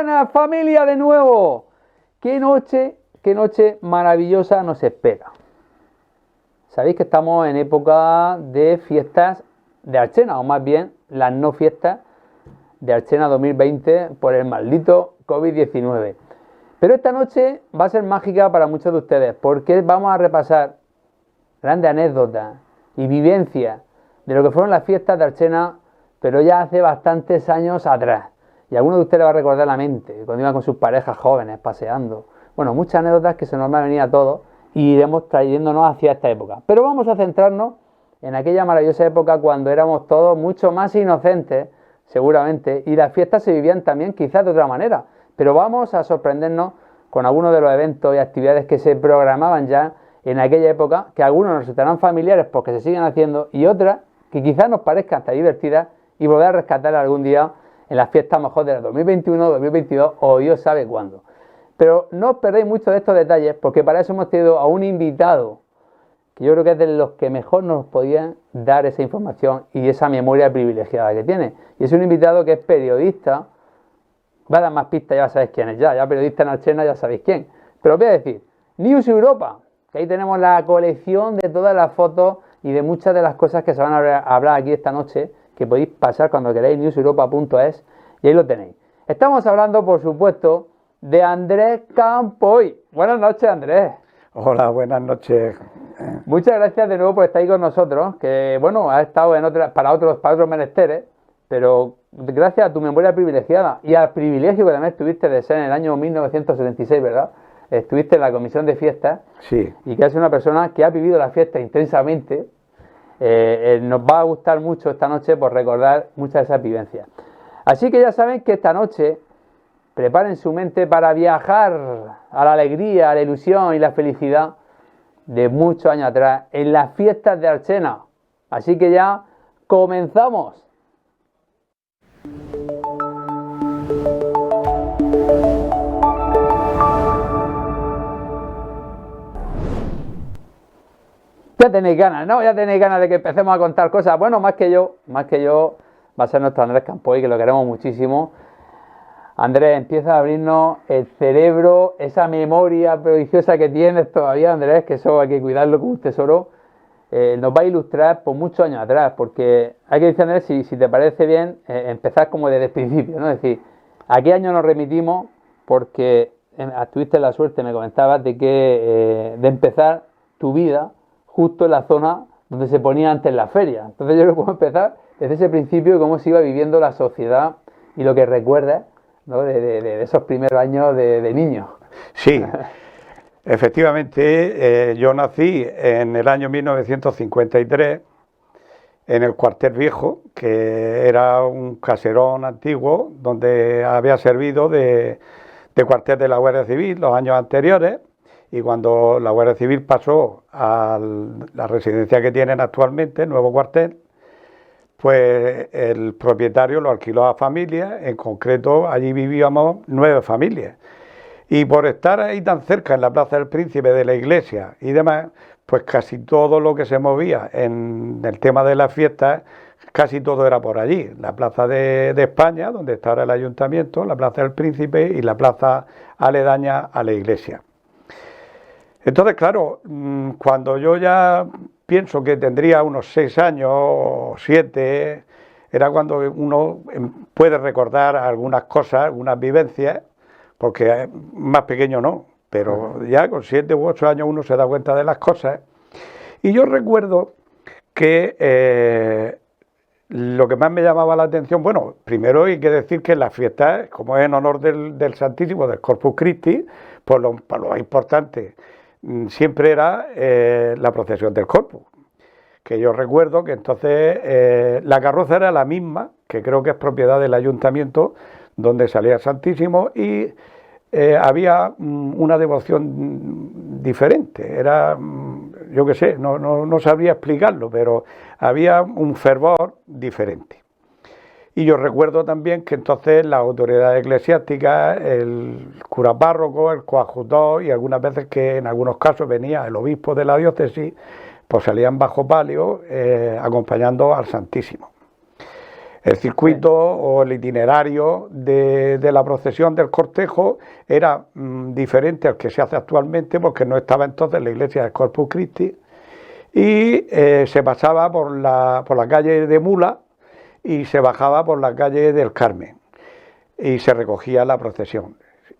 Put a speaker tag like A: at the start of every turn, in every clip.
A: buenas familia de nuevo. Qué noche maravillosa nos espera. Sabéis que estamos en época de fiestas de Archena, o más bien las no fiestas de Archena 2020 por el maldito COVID-19. Pero esta noche va a ser mágica para muchos de ustedes, porque vamos a repasar grandes anécdotas y vivencias de lo que fueron las fiestas de Archena, pero ya hace bastantes años atrás. Y alguno de ustedes va a recordar la mente, cuando iban con sus parejas jóvenes paseando. Bueno, muchas anécdotas que se nos van a venir a todos y iremos trayéndonos hacia esta época. Pero vamos a centrarnos en aquella maravillosa época cuando éramos todos mucho más inocentes, seguramente, y las fiestas se vivían también quizás de otra manera. Pero vamos a sorprendernos con algunos de los eventos y actividades que se programaban ya en aquella época, que algunos nos resultarán familiares porque se siguen haciendo y otras que quizás nos parezcan hasta divertidas y volver a rescatar algún día en las fiestas mejor de 2021, 2022 o Dios sabe cuándo. Pero no os perdéis mucho de estos detalles porque para eso hemos tenido a un invitado que yo creo que es de los que mejor nos podían dar esa información y esa memoria privilegiada que tiene. Y es un invitado que es periodista. Va a dar más pistas, ya sabéis quién es ya periodista en Archena, ya sabéis quién. Pero os voy a decir, News Europa, que ahí tenemos la colección de todas las fotos y de muchas de las cosas que se van a hablar aquí esta noche, que podéis pasar cuando queráis, newseuropa.es, y ahí lo tenéis. Estamos hablando, por supuesto, de Andrés Campoy. Buenas noches, Andrés.
B: Hola, buenas noches.
A: Muchas gracias de nuevo por estar ahí con nosotros, que bueno, has estado para otros menesteres, pero gracias a tu memoria privilegiada y al privilegio que también tuviste de ser en el año 1976, ¿verdad? Estuviste en la comisión de fiestas.
B: Sí.
A: Y que es una persona que ha vivido la fiesta intensamente. Nos va a gustar mucho esta noche por recordar muchas de esas vivencias. Así que ya saben que esta noche preparen su mente para viajar a la alegría, a la ilusión y la felicidad de muchos años atrás en las fiestas de Archena. Así que ya comenzamos. Ya tenéis ganas, ¿no? Ya tenéis ganas de que empecemos a contar cosas. Bueno, más que yo, va a ser nuestro Andrés Campoy, que lo queremos muchísimo. Andrés, empieza a abrirnos el cerebro, esa memoria prodigiosa que tienes todavía, Andrés, que eso hay que cuidarlo como un tesoro. Nos va a ilustrar por muchos años atrás, porque hay que decir, Andrés, si te parece bien, empezar como desde el principio, ¿no? Es decir, ¿a qué año nos remitimos? Porque tuviste la suerte, me comentabas, de empezar tu vida justo en la zona donde se ponía antes la feria. Entonces yo creo que podemos empezar desde ese principio y cómo se iba viviendo la sociedad y lo que recuerdas, ¿no? de esos primeros años de niño.
B: Sí, efectivamente, yo nací en el año 1953 en el Cuartel Viejo, que era un caserón antiguo donde había servido de cuartel de la Guardia Civil los años anteriores. Y cuando la Guardia Civil pasó a la residencia que tienen actualmente, el nuevo cuartel, pues el propietario lo alquiló a familias, en concreto allí vivíamos 9 familias. Y por estar ahí tan cerca en la Plaza del Príncipe de la iglesia y demás, pues casi todo lo que se movía en el tema de las fiestas, casi todo era por allí. La Plaza de España, donde está ahora el ayuntamiento, la Plaza del Príncipe y la plaza aledaña a la iglesia. Entonces, claro, cuando yo ya pienso que tendría unos 6 años o 7, era cuando uno puede recordar algunas cosas, algunas vivencias, porque más pequeño no, pero ya con 7 u 8 años uno se da cuenta de las cosas. Y yo recuerdo que lo que más me llamaba la atención, bueno, primero hay que decir que las fiestas, como es en honor del Santísimo, del Corpus Christi, pues lo más importante siempre era la procesión del Corpus, que yo recuerdo que entonces la carroza era la misma, que creo que es propiedad del ayuntamiento, donde salía el Santísimo, y había una devoción diferente, era, yo qué sé, no sabría explicarlo, pero había un fervor diferente. Y yo recuerdo también que entonces las autoridades eclesiásticas, el cura párroco, el coadjutor y algunas veces que en algunos casos venía el obispo de la diócesis, pues salían bajo palio acompañando al Santísimo. El circuito o el itinerario de la procesión del cortejo era diferente al que se hace actualmente, porque no estaba entonces la iglesia del Corpus Christi, y se pasaba por la calle de Mula y se bajaba por la calle del Carmen y se recogía la procesión.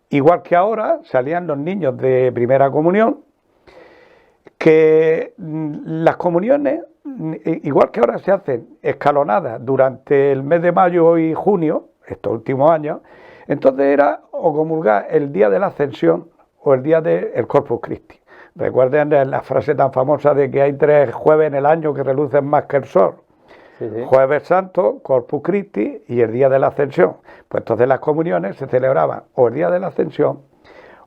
B: Igual que ahora salían los niños de primera comunión, que las comuniones, igual que ahora se hacen escalonadas durante el mes de mayo y junio, estos últimos años, entonces era o comulgar el día de la Ascensión o el día del Corpus Christi. Recuerden la frase tan famosa de que hay 3 jueves en el año que relucen más que el sol. Sí. Jueves Santo, Corpus Christi y el día de la Ascensión. Pues entonces las comuniones se celebraban o el día de la Ascensión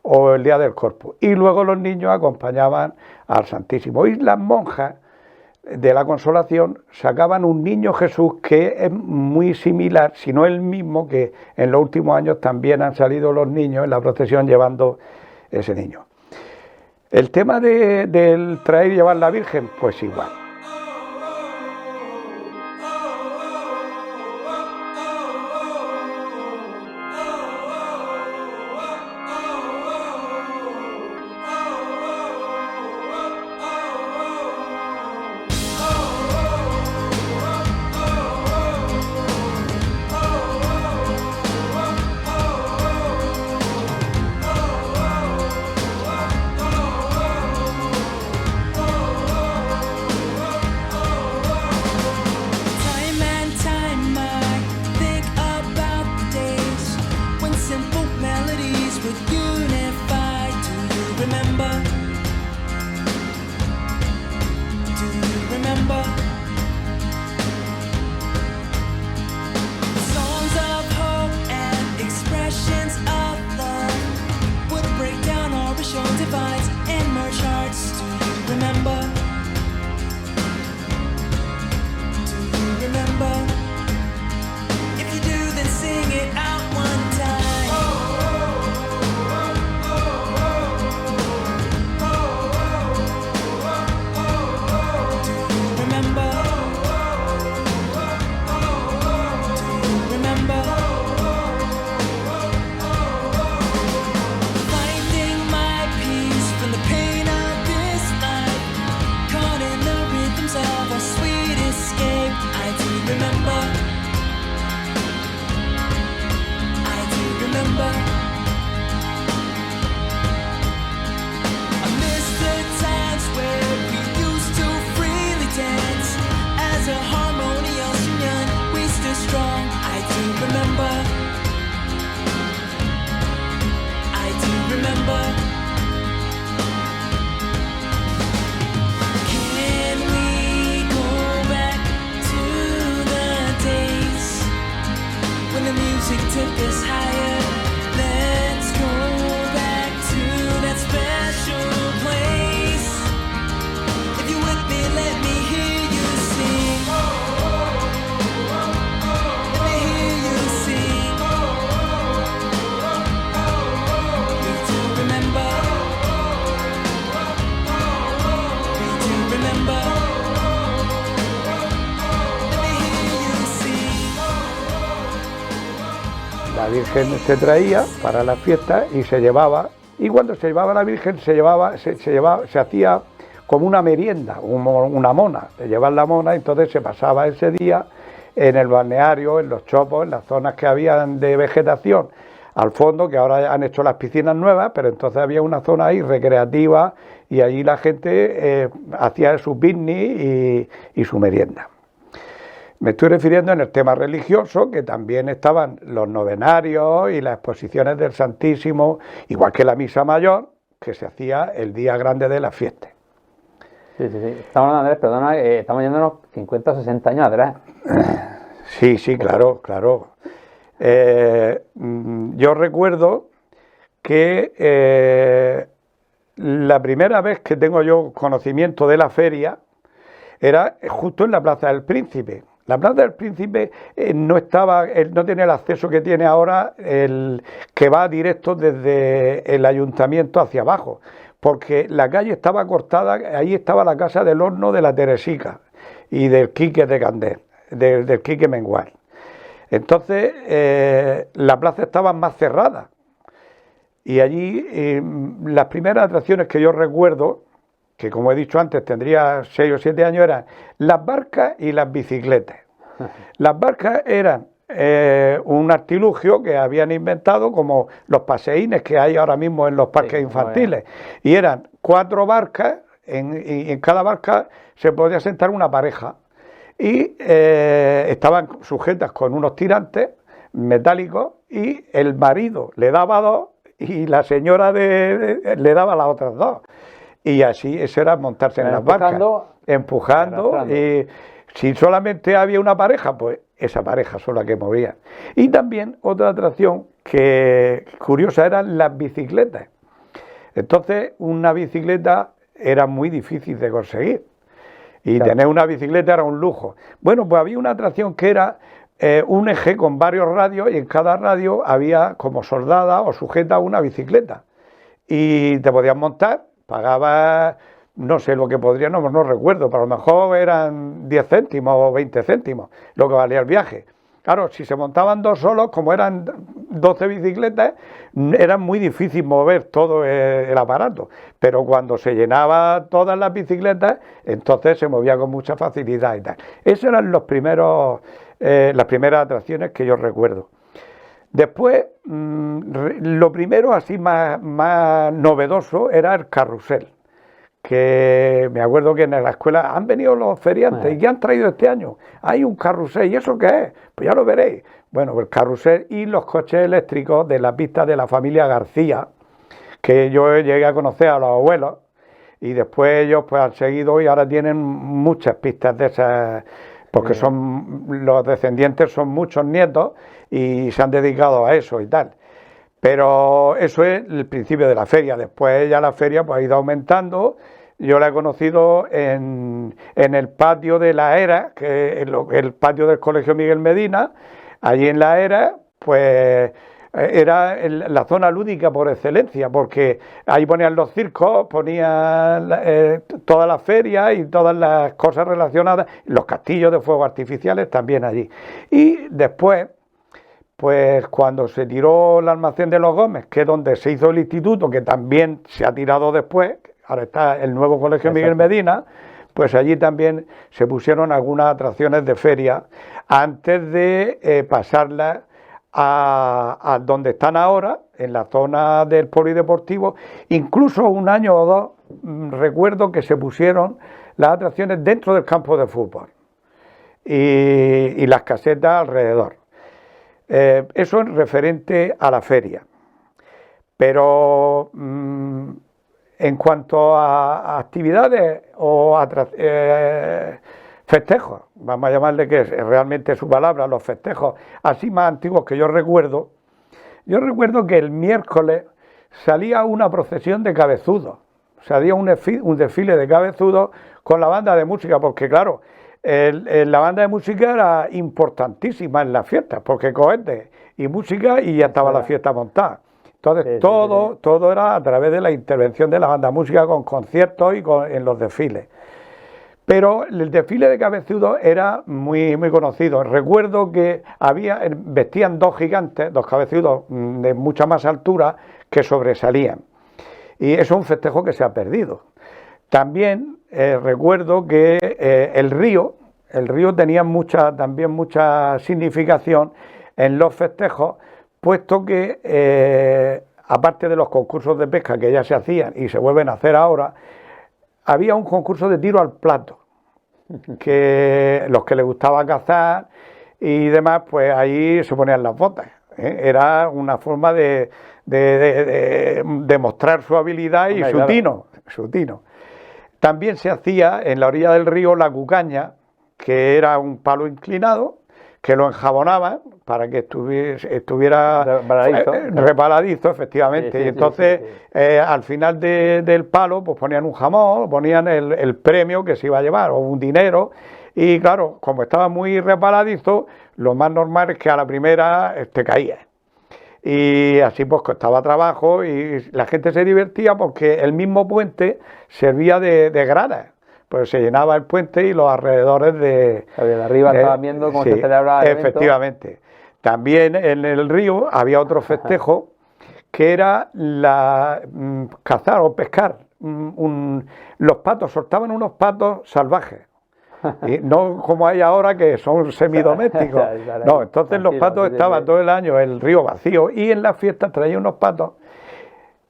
B: o el día del Corpus. Y luego los niños acompañaban al Santísimo. Y las monjas de la Consolación sacaban un niño Jesús que es muy similar, si no el mismo, que en los últimos años también han salido los niños en la procesión llevando ese niño. El tema del traer y llevar la Virgen, pues igual. La Virgen se traía para las fiestas y se llevaba, y cuando se llevaba la Virgen se hacía como una merienda, una mona, de llevar la mona, y entonces se pasaba ese día en el balneario, en los chopos, en las zonas que habían de vegetación al fondo, que ahora han hecho las piscinas nuevas, pero entonces había una zona ahí recreativa y allí la gente hacía su picnic y su merienda. Me estoy refiriendo en el tema religioso, que también estaban los novenarios y las exposiciones del Santísimo, igual que la misa mayor, que se hacía el día grande de las fiestas.
A: Sí. Estamos hablando, Andrés, perdona, estamos yéndonos 50 o 60 años atrás.
B: Sí, claro. Yo recuerdo que la primera vez que tengo yo conocimiento de la feria era justo en la Plaza del Príncipe. La Plaza del Príncipe no tenía el acceso que tiene ahora, el que va directo desde el ayuntamiento hacia abajo, porque la calle estaba cortada, ahí estaba la casa del horno de la Teresica y del Quique de Candel, del Quique Mengual. Entonces la plaza estaba más cerrada. Y allí las primeras atracciones que yo recuerdo, que como he dicho antes tendría 6 o 7 años, eran las barcas y las bicicletas. Las barcas eran un artilugio que habían inventado como los paseínes que hay ahora mismo en los parques infantiles. Y eran 4 barcas, y en cada barca se podía sentar una pareja. Y estaban sujetas con unos tirantes metálicos y el marido le daba 2 y la señora le daba las otras 2. Y así, eso era montarse en las barcas, empujando. Y si solamente había una pareja, pues esa pareja son la que movía. Y también otra atracción que curiosa eran las bicicletas. Entonces, una bicicleta era muy difícil de conseguir. Y tener una bicicleta era un lujo. Bueno, pues había una atracción que era un eje con varios radios y en cada radio había como soldada o sujeta una bicicleta. Y te podías montar, pagabas, no sé lo que podría, no recuerdo, pero a lo mejor eran 10 céntimos o 20 céntimos lo que valía el viaje. Claro, si se montaban 2 solos, como eran 12 bicicletas, era muy difícil mover todo el aparato. Pero cuando se llenaba todas las bicicletas, entonces se movía con mucha facilidad y tal. Esos eran las primeras atracciones que yo recuerdo. Después, lo primero así más novedoso era el carrusel. Que me acuerdo que en la escuela han venido los feriantes y ¿qué han traído este año? Hay un carrusel, ¿y eso qué es? Pues ya lo veréis. Bueno, el carrusel y los coches eléctricos de la pista de la familia García, que yo llegué a conocer a los abuelos, y después ellos pues han seguido y ahora tienen muchas pistas de esas, porque son los descendientes, son muchos nietos y se han dedicado a eso y tal. Pero eso es el principio de la feria. Después ya la feria pues ha ido aumentando. Yo la he conocido en el patio de la Era, que es el patio del Colegio Miguel Medina. Allí en la Era, pues era la zona lúdica por excelencia, porque ahí ponían los circos, ponían todas las ferias y todas las cosas relacionadas, los castillos de fuegos artificiales también allí. Y después, pues cuando se tiró el almacén de los Gómez, que es donde se hizo el instituto, que también se ha tirado después, ahora está el nuevo Colegio Miguel Medina, pues allí también se pusieron algunas atracciones de feria antes de pasarlas a donde están ahora, en la zona del polideportivo. Incluso un año o 2 recuerdo que se pusieron las atracciones dentro del campo de fútbol y las casetas alrededor. Eso es referente a la feria. Pero en cuanto a actividades o festejos, vamos a llamarle, que es realmente su palabra, los festejos así más antiguos que yo recuerdo que el miércoles salía una procesión de cabezudos, salía un desfile de cabezudos con la banda de música, porque claro, la banda de música era importantísima en las fiestas, porque cohetes y música y ya estaba la fiesta montada. Entonces todo era a través de la intervención de la banda de música con conciertos y en los desfiles. Pero el desfile de cabezudos era muy, muy conocido. Recuerdo que vestían 2 gigantes, 2 cabezudos de mucha más altura que sobresalían. Y eso es un festejo que se ha perdido. También recuerdo que el río tenía también mucha significación en los festejos, puesto que aparte de los concursos de pesca que ya se hacían y se vuelven a hacer ahora, había un concurso de tiro al plato, que los que les gustaba cazar y demás, pues ahí se ponían las botas. Era una forma de mostrar su habilidad y su tino. También se hacía en la orilla del río la cucaña, que era un palo inclinado, que lo enjabonaban para que estuviera reparadizo, efectivamente. Sí, y entonces, al final del palo, pues ponían un jamón, ponían el premio que se iba a llevar, o un dinero. Y claro, como estaba muy reparadizo, lo más normal es que a la primera te caía. Y así pues costaba trabajo y la gente se divertía porque el mismo puente servía de gradas. Pues se llenaba el puente y los alrededores de
A: arriba estaban viendo cómo se celebraba el evento.
B: Efectivamente. También en el río había otro festejo que era cazar o pescar. Los patos, soltaban unos patos salvajes. Y no como hay ahora que son semidomésticos. No, entonces los patos estaban todo el año en el río vacío y en las fiestas traían unos patos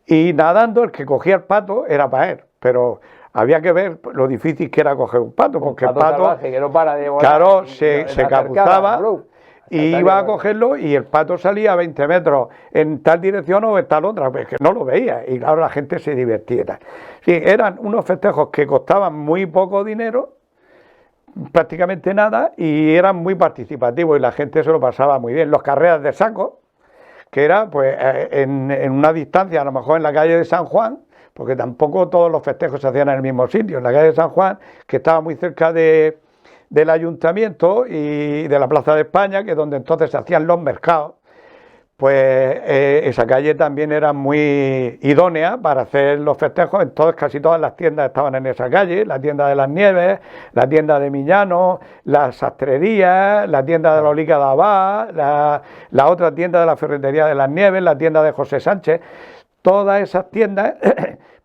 B: y nadando el que cogía el pato era para él, pero había que ver lo difícil que era coger un pato, porque el pato
A: salvaje, que no para de volar,
B: claro, se capuzaba y iba a cogerlo y el pato salía a 20 metros en tal dirección o en tal otra, pues que no lo veía y claro, la gente se divertía. Sí, eran unos festejos que costaban muy poco dinero, prácticamente nada, y eran muy participativos y la gente se lo pasaba muy bien. Los carreras de saco, que era pues en una distancia, a lo mejor en la calle de San Juan, porque tampoco todos los festejos se hacían en el mismo sitio, en la calle de San Juan, que estaba muy cerca del ayuntamiento y de la Plaza de España, que es donde entonces se hacían los mercados, pues esa calle también era muy idónea para hacer los festejos. Entonces casi todas las tiendas estaban en esa calle, la tienda de las Nieves, la tienda de Miñano, las sastrerías, la tienda de la Olica de Abad, la otra tienda de la Ferretería de las Nieves, la tienda de José Sánchez. Todas esas tiendas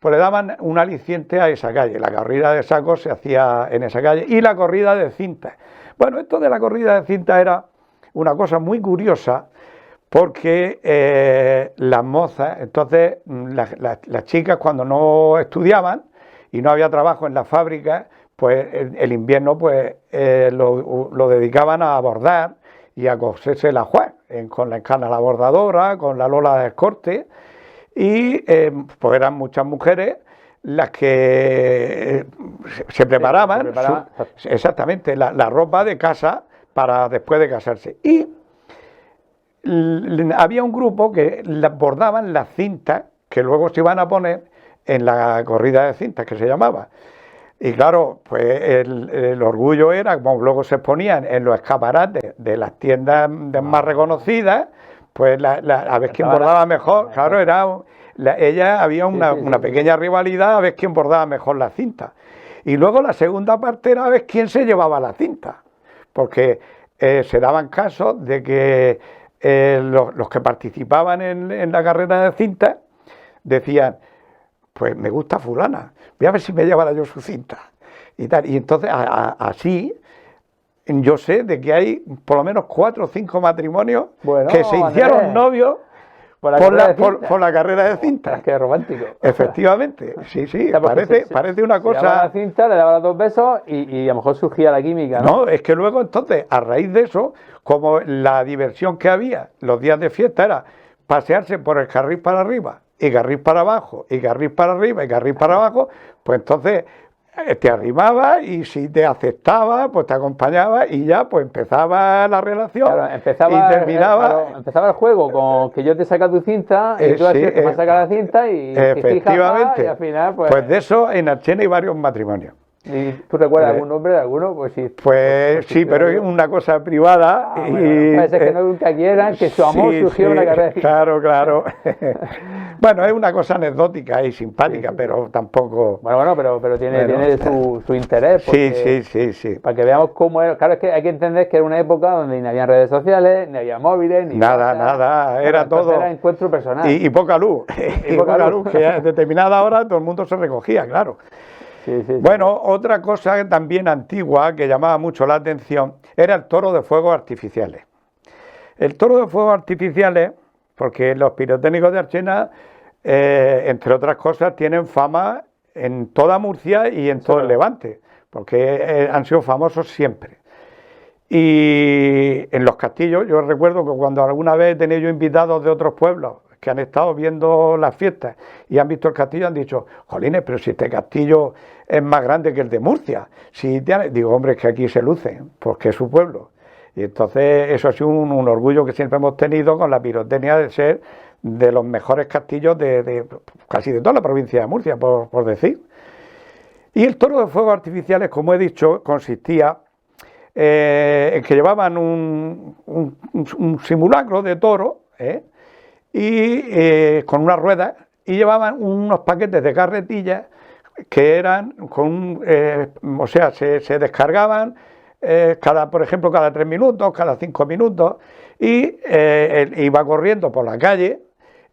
B: pues le daban un aliciente a esa calle. La corrida de sacos se hacía en esa calle y la corrida de cintas. Bueno, esto de la corrida de cintas era una cosa muy curiosa, porque las mozas, entonces las chicas cuando no estudiaban y no había trabajo en las fábricas, pues el invierno pues lo dedicaban a bordar y a coserse la juez, con la encana la bordadora, con la lola de escorte, y pues eran muchas mujeres las que se preparaban, exactamente, la ropa de casa para después de casarse. Y había un grupo que bordaban las cintas que luego se iban a poner en la corrida de cintas, que se llamaba. Y claro, pues el orgullo era, como luego se exponían en los escaparates de las tiendas más reconocidas, pues a ver quién bordaba mejor. Claro, había una pequeña rivalidad a ver quién bordaba mejor la cinta. Y luego la segunda parte era a ver quién se llevaba la cinta, porque se daban casos de que los que participaban en la carrera de cinta decían, pues me gusta fulana, voy a ver si me llevara yo su cinta y tal. Y entonces así yo sé de que hay por lo menos 4 o 5 matrimonios que se hicieron novios por la carrera de cinta.
A: Qué romántico.
B: Efectivamente, sí, parece una cosa.
A: Se daba la cinta, le daba los 2 besos y a lo mejor surgía la química, ¿no?
B: No, es que luego entonces, a raíz de eso, como la diversión que había los días de fiesta era pasearse por el carril para arriba y carril para abajo y carril para arriba y carril para abajo, pues entonces te arrimaba y si te aceptaba, pues te acompañaba y ya pues empezaba la relación.
A: Claro, empezaba el juego con que yo te saca tu cinta y tú así me sacas la cinta y
B: efectivamente.
A: Y al final
B: pues de eso en Archena hay varios matrimonios.
A: ¿Y tú recuerdas algún nombre de alguno? Pues sí.
B: Pues sí, pero es una cosa privada.
A: Parece que nunca quieran que su amor surgió en la carrera.
B: Claro. Bueno, es una cosa anecdótica y simpática, pero tampoco.
A: Bueno, pero tiene su interés.
B: Sí.
A: Para que veamos cómo era. Claro, es que hay que entender que era una época donde ni había redes sociales, ni había móviles, ni
B: nada. Era todo.
A: Era encuentro personal.
B: Y poca luz. Y poca luz, que a determinada hora todo el mundo se recogía, claro. Bueno, otra cosa también antigua que llamaba mucho la atención era el toro de fuegos artificiales. El toro de fuegos artificiales, porque los pirotécnicos de Archena, entre otras cosas, tienen fama en toda Murcia y en todo el Levante, porque han sido famosos siempre. Y en los castillos, yo recuerdo que cuando alguna vez he tenido yo invitados de otros pueblos que han estado viendo las fiestas y han visto el castillo, han dicho, jolines, pero si este castillo es más grande que el de Murcia. Digo, hombre, es que aquí se luce, porque es su pueblo. Y entonces eso ha sido un orgullo que siempre hemos tenido con la pirotecnia de ser de los mejores castillos de casi de toda la provincia de Murcia, por decir. Y el toro de fuegos artificiales, como he dicho, consistía en que llevaban un simulacro de toro, y con una rueda, y llevaban unos paquetes de carretillas que eran se descargaban por ejemplo, cada 3 minutos, cada 5 minutos, y iba corriendo por la calle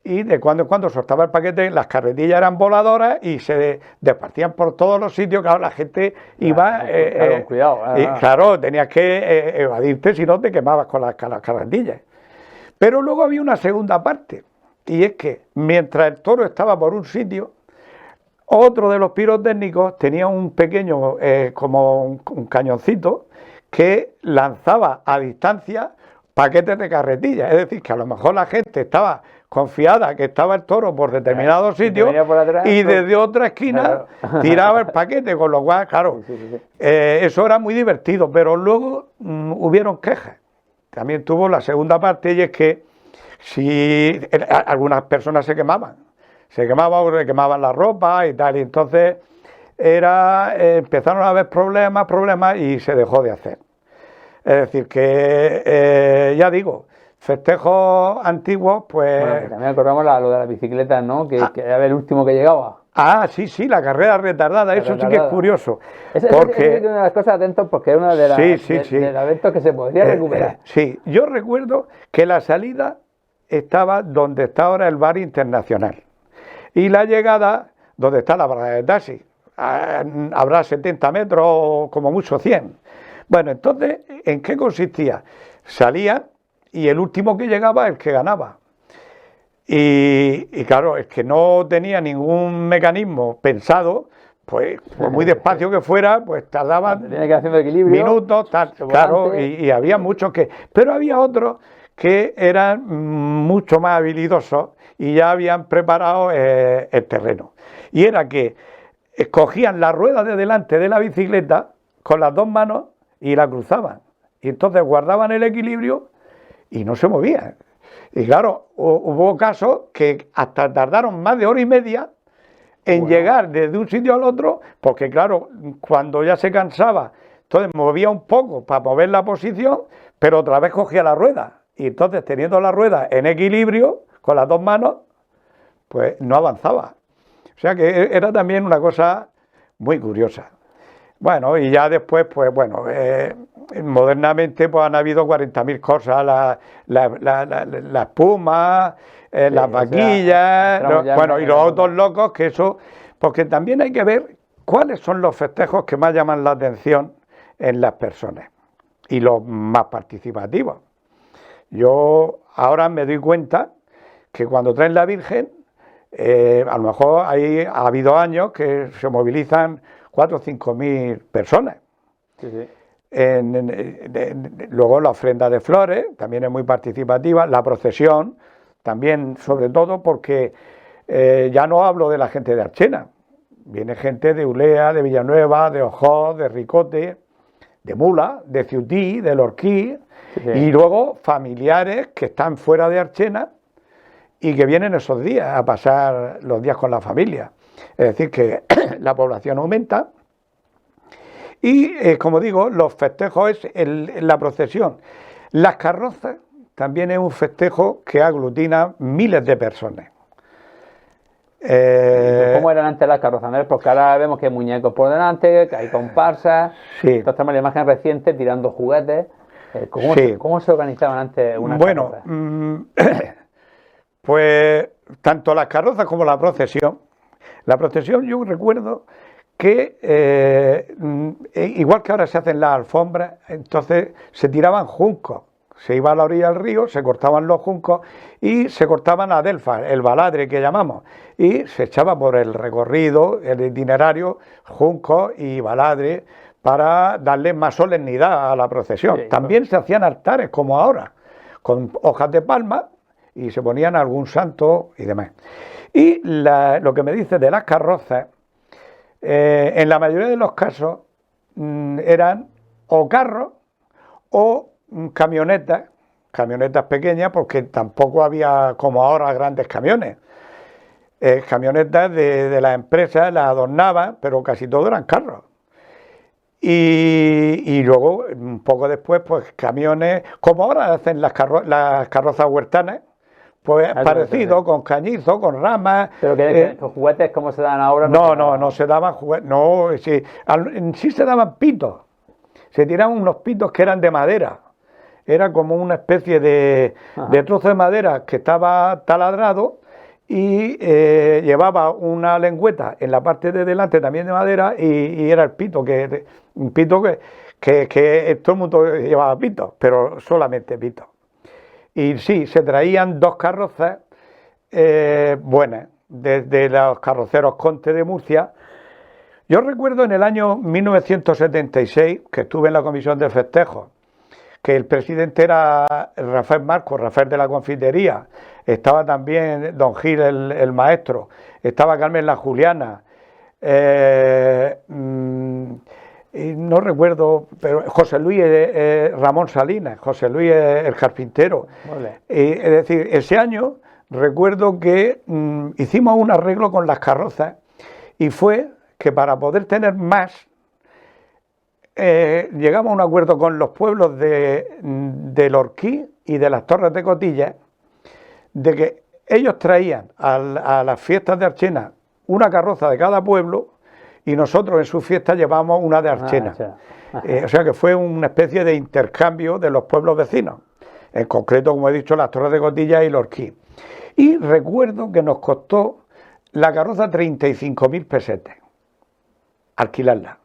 B: y de cuando en cuando soltaba el paquete, las carretillas eran voladoras y se departían por todos los sitios, claro, la gente iba...
A: Claro, cuidado.
B: Y claro, tenías que evadirte si no te quemabas con las carretillas. Pero luego había una segunda parte, y es que mientras el toro estaba por un sitio, otro de los pirotécnicos tenía un pequeño, como un cañoncito, que lanzaba a distancia paquetes de carretillas. Es decir, que a lo mejor la gente estaba confiada que estaba el toro por determinado sitio y desde otra esquina tiraba el paquete, con lo cual, claro, eso era muy divertido, pero luego hubieron quejas. También tuvo la segunda parte, y es que si algunas personas se quemaban o se quemaban la ropa y tal, y entonces empezaron a haber problemas y se dejó de hacer. Es decir, que ya digo, festejos antiguos, pues...
A: Bueno, también acordamos lo de las bicicletas, ¿no? Que era el último que llegaba.
B: Sí, la carrera retardada, eso sí que es curioso.
A: Porque es una de las cosas atentos, porque es uno de los eventos que se podría recuperar.
B: Sí, yo recuerdo que la salida estaba donde está ahora el bar Internacional y la llegada donde está la parada de taxi. Habrá 70 metros o como mucho 100. Bueno, entonces, ¿en qué consistía? Salía y el último que llegaba es el que ganaba. Y claro, es que no tenía ningún mecanismo pensado, pues por muy despacio que fuera, pues tardaba minutos, claro, y había muchos que... Pero había otros que eran mucho más habilidosos y ya habían preparado el terreno. Y era que escogían la rueda de delante de la bicicleta con las dos manos y la cruzaban. Y entonces guardaban el equilibrio y no se movían. Y claro, hubo casos que hasta tardaron más de hora y media en llegar desde un sitio al otro, porque claro, cuando ya se cansaba, entonces movía un poco para mover la posición, pero otra vez cogía la rueda. Y entonces, teniendo la rueda en equilibrio, con las dos manos, pues no avanzaba. O sea que era también una cosa muy curiosa. Bueno, y ya después, pues bueno, modernamente pues han habido 40.000 cosas, la espuma, las vaquillas, y los autos locos, que eso, porque también hay que ver cuáles son los festejos que más llaman la atención en las personas y los más participativos. Yo ahora me doy cuenta que cuando traen la Virgen, a lo mejor ha habido años que se movilizan 4 o 5.000 personas.
A: Sí.
B: Luego la ofrenda de flores también es muy participativa, la procesión también, sobre todo porque ya no hablo de la gente de Archena, viene gente de Ulea, de Villanueva, de Ojós, de Ricote, de Mula, de Ciutí, de Lorquí, y luego familiares que están fuera de Archena y que vienen esos días a pasar los días con la familia. Es decir, que la población aumenta y, como digo, los festejos es la procesión. Las carrozas también es un festejo que aglutina miles de personas.
A: ¿Cómo eran antes las carrozas? Porque ahora vemos que hay muñecos por delante, que hay comparsas.
B: Sí.
A: Entonces tenemos la imagen reciente tirando juguetes. ¿Cómo se organizaban antes unas carrozas?
B: Pues tanto las carrozas como la procesión. La procesión, yo recuerdo que igual que ahora se hacen las alfombras, entonces se tiraban juncos. Se iba a la orilla del río, se cortaban los juncos y se cortaban adelfas, el baladre que llamamos, y se echaba por el recorrido, el itinerario, juncos y baladre para darle más solemnidad a la procesión. Sí, también se hacían altares como ahora, con hojas de palma y se ponían algún santo y demás. Y lo que me dice de las carrozas, en la mayoría de los casos eran o carros o camionetas pequeñas, porque tampoco había como ahora grandes camiones. Camionetas de las empresas las adornaban, pero casi todo eran carros. Y luego, un poco después, pues camiones, como ahora hacen las carrozas huertanas, pues parecido, con cañizo, con ramas.
A: ¿Pero los juguetes cómo se dan ahora?
B: No se daban juguetes, no, sí se daban pitos. se tiraban unos pitos que eran de madera. Era como una especie de trozo de madera que estaba taladrado y llevaba una lengüeta en la parte de delante también de madera y era el pito, un pito que todo el mundo llevaba pitos, pero solamente pitos. Y sí, se traían dos carrozas buenas, desde los carroceros Conte de Murcia. Yo recuerdo en el año 1976, que estuve en la comisión de festejos, que el presidente era Rafael Marcos, Rafael de la Confitería, estaba también don Gil el maestro, estaba Carmen la Juliana, y no recuerdo, pero José Luis Ramón Salinas, José Luis el carpintero. Vale. Es decir, ese año recuerdo que hicimos un arreglo con las carrozas y fue que para poder tener más, llegamos a un acuerdo con los pueblos del Orquí y de las Torres de Cotillas, de que ellos traían a las fiestas de Archena una carroza de cada pueblo y nosotros en sus fiestas llevamos una de Archena. O sea que fue una especie de intercambio de los pueblos vecinos, en concreto, como he dicho, las Torres de Cotillas y el Orquí. Y recuerdo que nos costó la carroza 35.000 pesetes, alquilarla.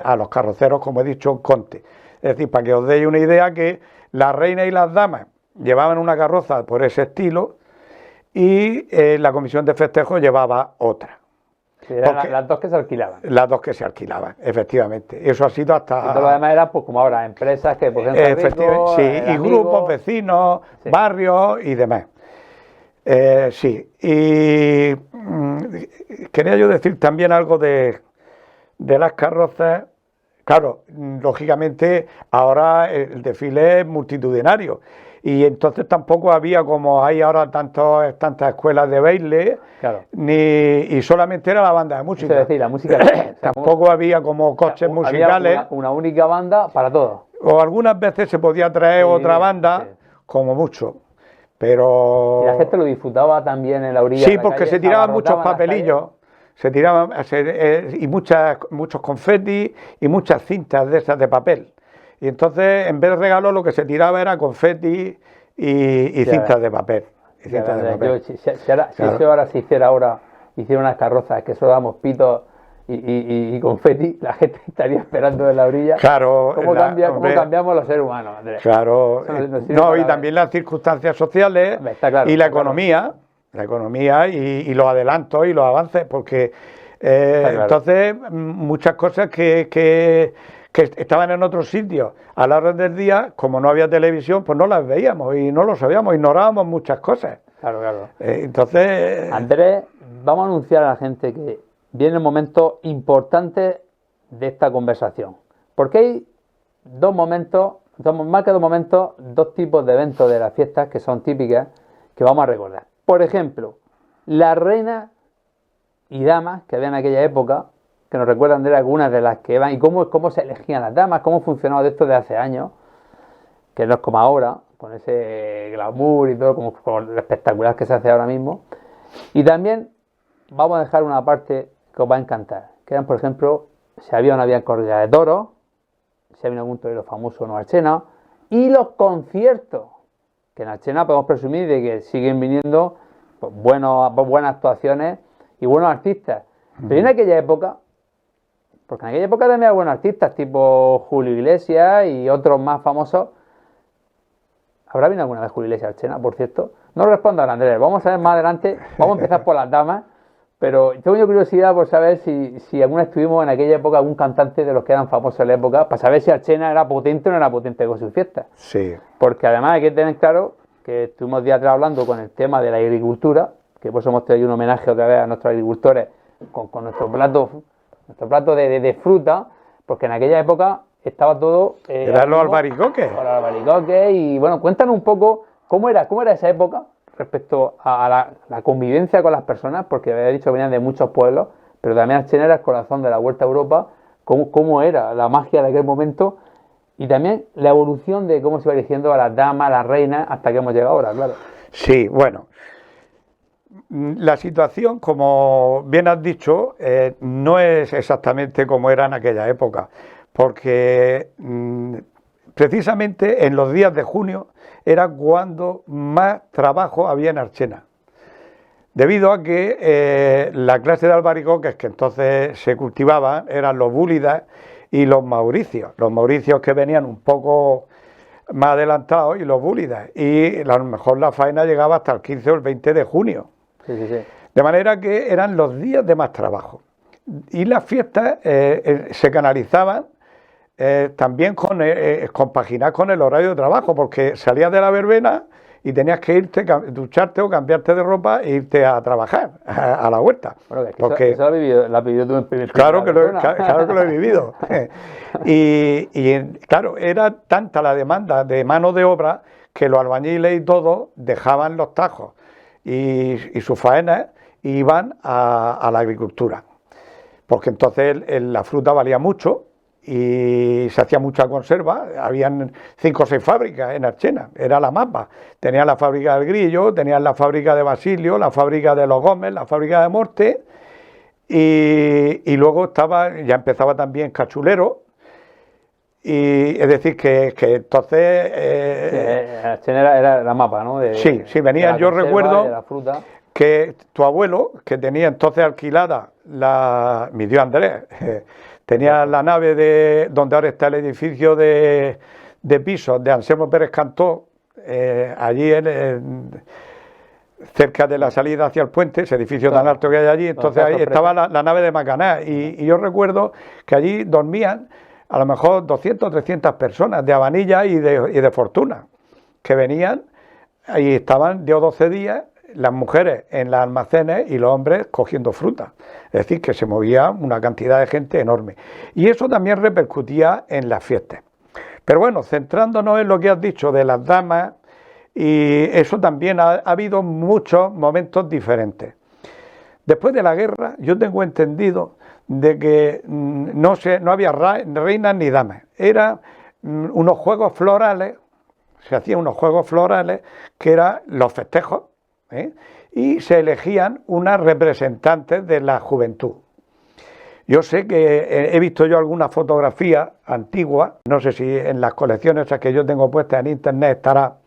B: A los carroceros, como he dicho, Conte. Es decir, para que os deis una idea, que las reinas y las damas llevaban una carroza por ese estilo y la comisión de festejos llevaba otra.
A: Sí, eran las dos que se alquilaban.
B: Las dos que se alquilaban, efectivamente. Eso ha sido hasta...
A: Y todo lo demás era, pues como ahora, empresas que... Pues,
B: efectivamente, sí, y amigos, grupos, vecinos, sí, barrios y demás. Sí, y quería yo decir también algo de las carrozas. Claro, lógicamente ahora el desfile es multitudinario y entonces tampoco había, como hay ahora tantas escuelas de baile, claro, y solamente era la banda de música.
A: Es decir, la música
B: tampoco había como coches musicales.
A: Había una única banda para todo.
B: O algunas veces se podía traer otra banda, como mucho. Pero...
A: Y la gente lo disfrutaba también en la orilla.
B: Sí, porque se tiraban muchos papelillos. Se tiraban y muchos confetis y muchas cintas de esas de papel. Y entonces, en vez de regalos, lo que se tiraba era confetis y cintas de papel.
A: Si ahora se hiciera unas carrozas que solo damos pitos y confeti, la gente estaría esperando en la orilla.
B: Claro.
A: ¿Cómo cambiamos los seres humanos, Andrés?
B: Claro. Y también las circunstancias sociales, claro, y la economía. La economía y los adelantos y los avances, porque claro, entonces muchas cosas que estaban en otros sitios a la hora del día, como no había televisión, pues no las veíamos y no lo sabíamos, ignorábamos muchas cosas.
A: Claro, claro.
B: Entonces...
A: Andrés, vamos a anunciar a la gente que viene el momento importante de esta conversación, porque hay más que dos momentos, dos tipos de eventos de las fiestas que son típicas que vamos a recordar. Por ejemplo, las reinas y damas que había en aquella época, que nos recuerdan de algunas de las que van, y cómo se elegían las damas, cómo funcionaba de esto de hace años, que no es como ahora, con ese glamour y todo, como lo espectacular que se hace ahora mismo. Y también vamos a dejar una parte que os va a encantar, que eran, por ejemplo, si había o no había corrida de toros, si había algún torero famoso o no Archena, y los conciertos, que en Archena podemos presumir de que siguen viniendo pues, buenas actuaciones y buenos artistas. Pero en aquella época, porque en aquella época también había buenos artistas, tipo Julio Iglesias y otros más famosos. ¿Habrá venido alguna vez Julio Iglesias a Archena, por cierto? No respondan, Andrés, vamos a ver más adelante, vamos a empezar por las damas, pero tengo yo curiosidad por saber si alguna vez tuvimos en aquella época algún cantante de los que eran famosos en la época, para saber si Archena era potente o no era potente con sus fiestas.
B: Sí.
A: Porque además hay que tener claro que estuvimos días atrás hablando con el tema de la agricultura, que por eso hemos tenido un homenaje otra vez a nuestros agricultores con nuestro plato de fruta, porque en aquella época estaba todo...
B: ¿Eran los albaricoques?
A: Los albaricoques, y bueno, cuéntanos un poco cómo era esa época respecto a la convivencia con las personas, porque había dicho que venían de muchos pueblos, pero también Archena era el corazón de la Vuelta a Europa, cómo era la magia de aquel momento, y también la evolución de cómo se va eligiendo a las damas, a las reinas, hasta que hemos llegado ahora, claro.
B: Sí, bueno, la situación, como bien has dicho, no es exactamente como era en aquella época, porque precisamente en los días de junio era cuando más trabajo había en Archena, debido a que la clase de albaricoques que entonces se cultivaban eran los búlidas y los mauricios que venían un poco más adelantados, y los búlidas, y a lo mejor la faena llegaba hasta el 15 o el 20 de junio.
A: Sí, sí, sí.
B: De manera que eran los días de más trabajo. Y las fiestas se canalizaban también compaginar con el horario de trabajo, porque salías de la verbena y tenías que irte, ducharte o cambiarte de ropa e irte a trabajar a la huerta.
A: Bueno, es que
B: porque,
A: eso lo has vivido tú en primer
B: claro que lo he vivido. y claro, era tanta la demanda de mano de obra que los albañiles y todos dejaban los tajos y sus faenas e iban a la agricultura, porque entonces la fruta valía mucho y se hacía mucha conserva. Habían 5 o 6 fábricas en Archena, era la mapa. Tenían la fábrica del Grillo, tenían la fábrica de Basilio, la fábrica de los Gómez, la fábrica de Morte, y luego ya empezaba también Cachulero. Y es decir, que entonces...
A: Archena era la mapa, ¿no?
B: Sí, venían. Yo recuerdo que tu abuelo, que tenía entonces alquilada mi tío Andrés, tenía la nave donde ahora está el edificio de pisos de Anselmo Pérez Cantó, allí cerca de la salida hacia el puente, ese edificio tan alto que hay allí. Entonces ahí estaba la nave de Macaná, y yo recuerdo que allí dormían a lo mejor 200 o 300 personas de Habanilla y de Fortuna, que venían y estaban 10 o 12 días, las mujeres en los almacenes y los hombres cogiendo fruta. Es decir, que se movía una cantidad de gente enorme. Y eso también repercutía en las fiestas. Pero bueno, centrándonos en lo que has dicho de las damas, y eso también ha habido muchos momentos diferentes. Después de la guerra, yo tengo entendido de que no había reinas ni damas. Eran unos juegos florales, se hacían unos juegos florales que eran los festejos, y se elegían unas representantes de la juventud. Yo sé que he visto yo alguna fotografía antigua, no sé si en las colecciones esas que yo tengo puestas en internet estará,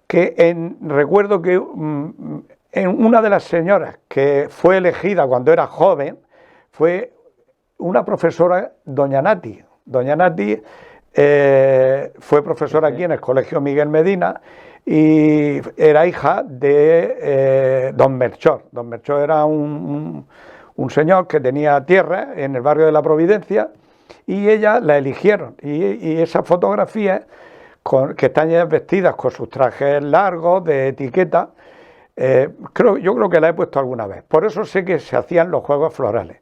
B: que recuerdo que en una de las señoras que fue elegida cuando era joven fue una profesora, doña Nati. Doña Nati fue profesora aquí en el Colegio Miguel Medina, y era hija de don Melchor. Don Melchor era un señor que tenía tierra en el barrio de la Providencia, y ella la eligieron. Y esas fotografías, que están ya vestidas con sus trajes largos de etiqueta, yo creo que la he puesto alguna vez. Por eso sé que se hacían los juegos florales.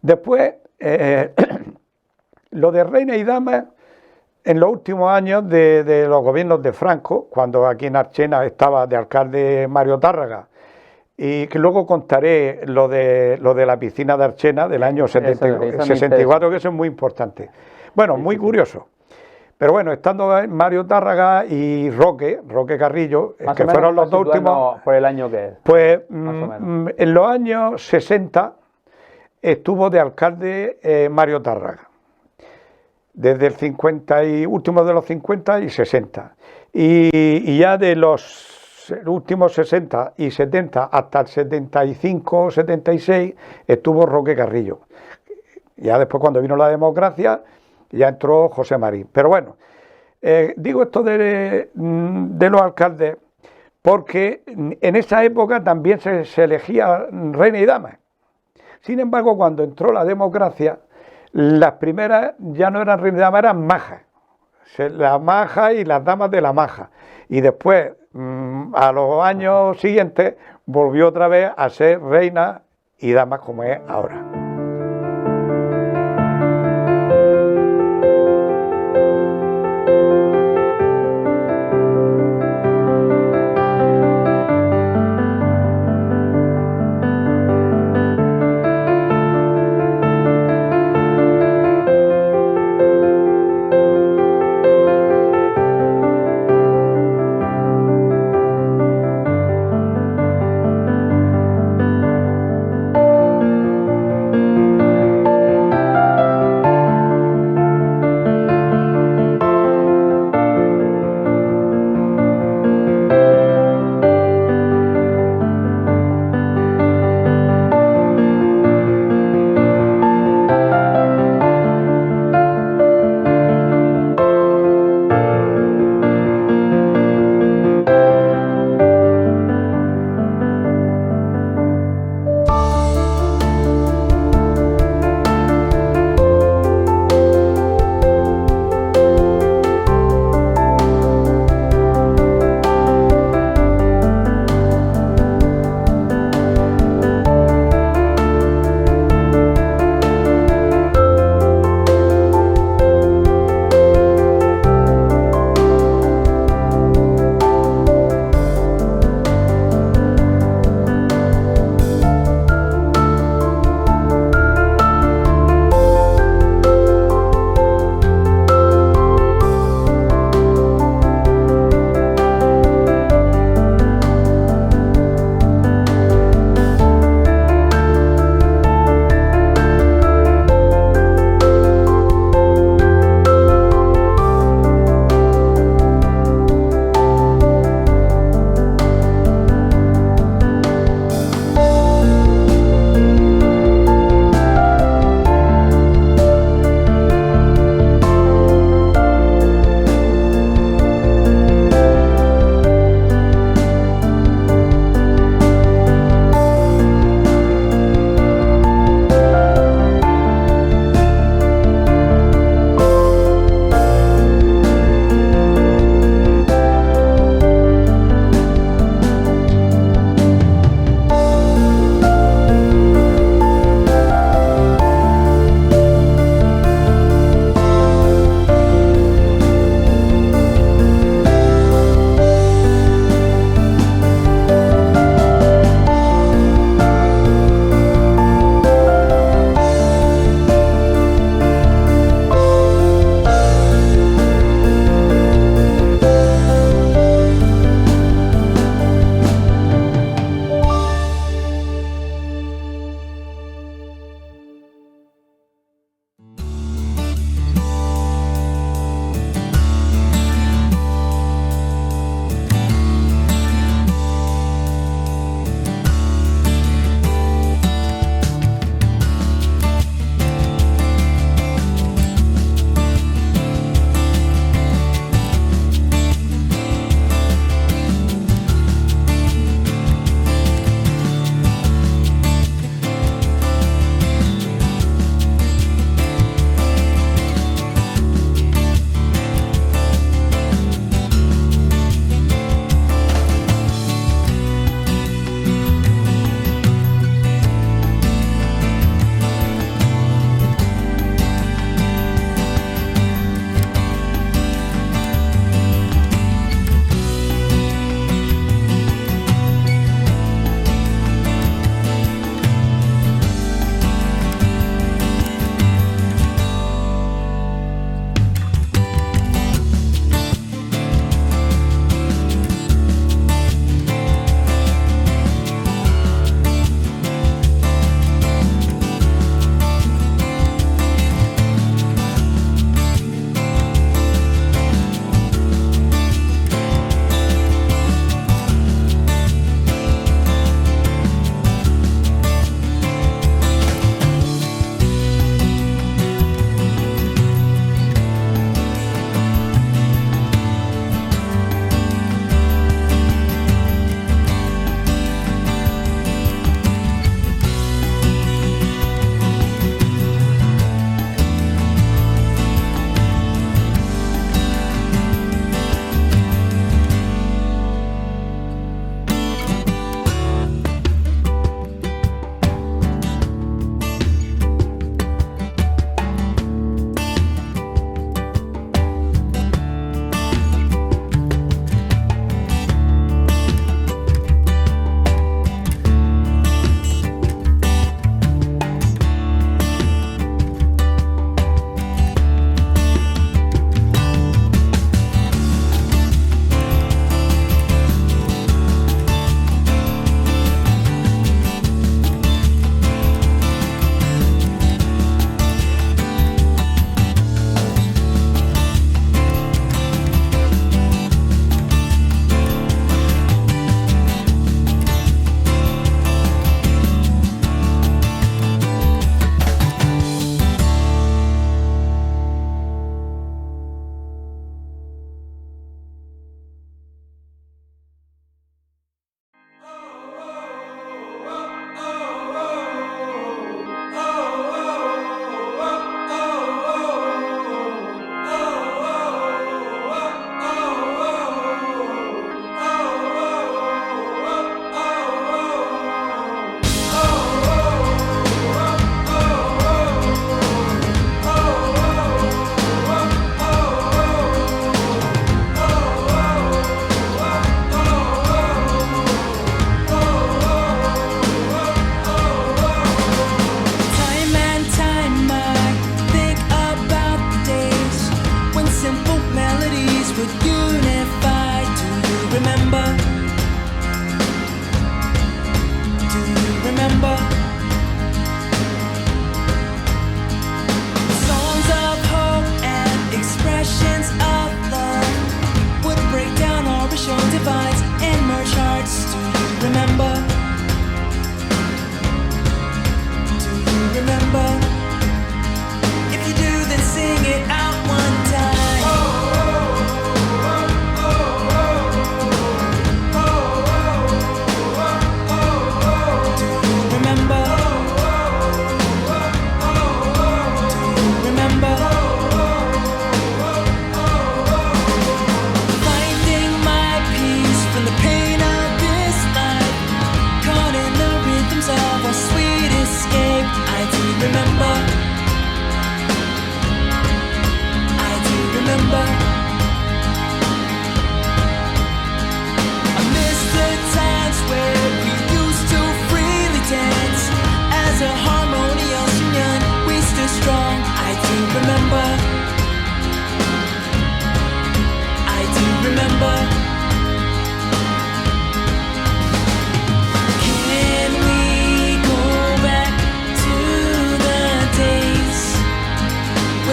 B: Después, lo de reina y dama, en los últimos años de los gobiernos de Franco, cuando aquí en Archena estaba de alcalde Mario Tárraga, y que luego contaré lo de la piscina de Archena del año 64, que eso es muy importante. Bueno, muy curioso. Pero bueno, estando Mario Tárraga y Roque Carrillo, que fueron los dos últimos...
A: ¿Por el año que es?
B: Pues en los años 60 estuvo de alcalde Mario Tárraga, desde el 50 y últimos de los 50 y 60. Y ya de los últimos 60 y 70 hasta el 75 o 76 estuvo Roque Carrillo. Ya después, cuando vino la democracia, ya entró José Marín. Pero bueno, digo esto de los alcaldes porque en esa época también se elegía reina y dama. Sin embargo, cuando entró la democracia, las primeras ya no eran reina y dama, eran majas. Las majas y las damas de la maja. Y después, a los años siguientes, volvió otra vez a ser reina y damas como es ahora.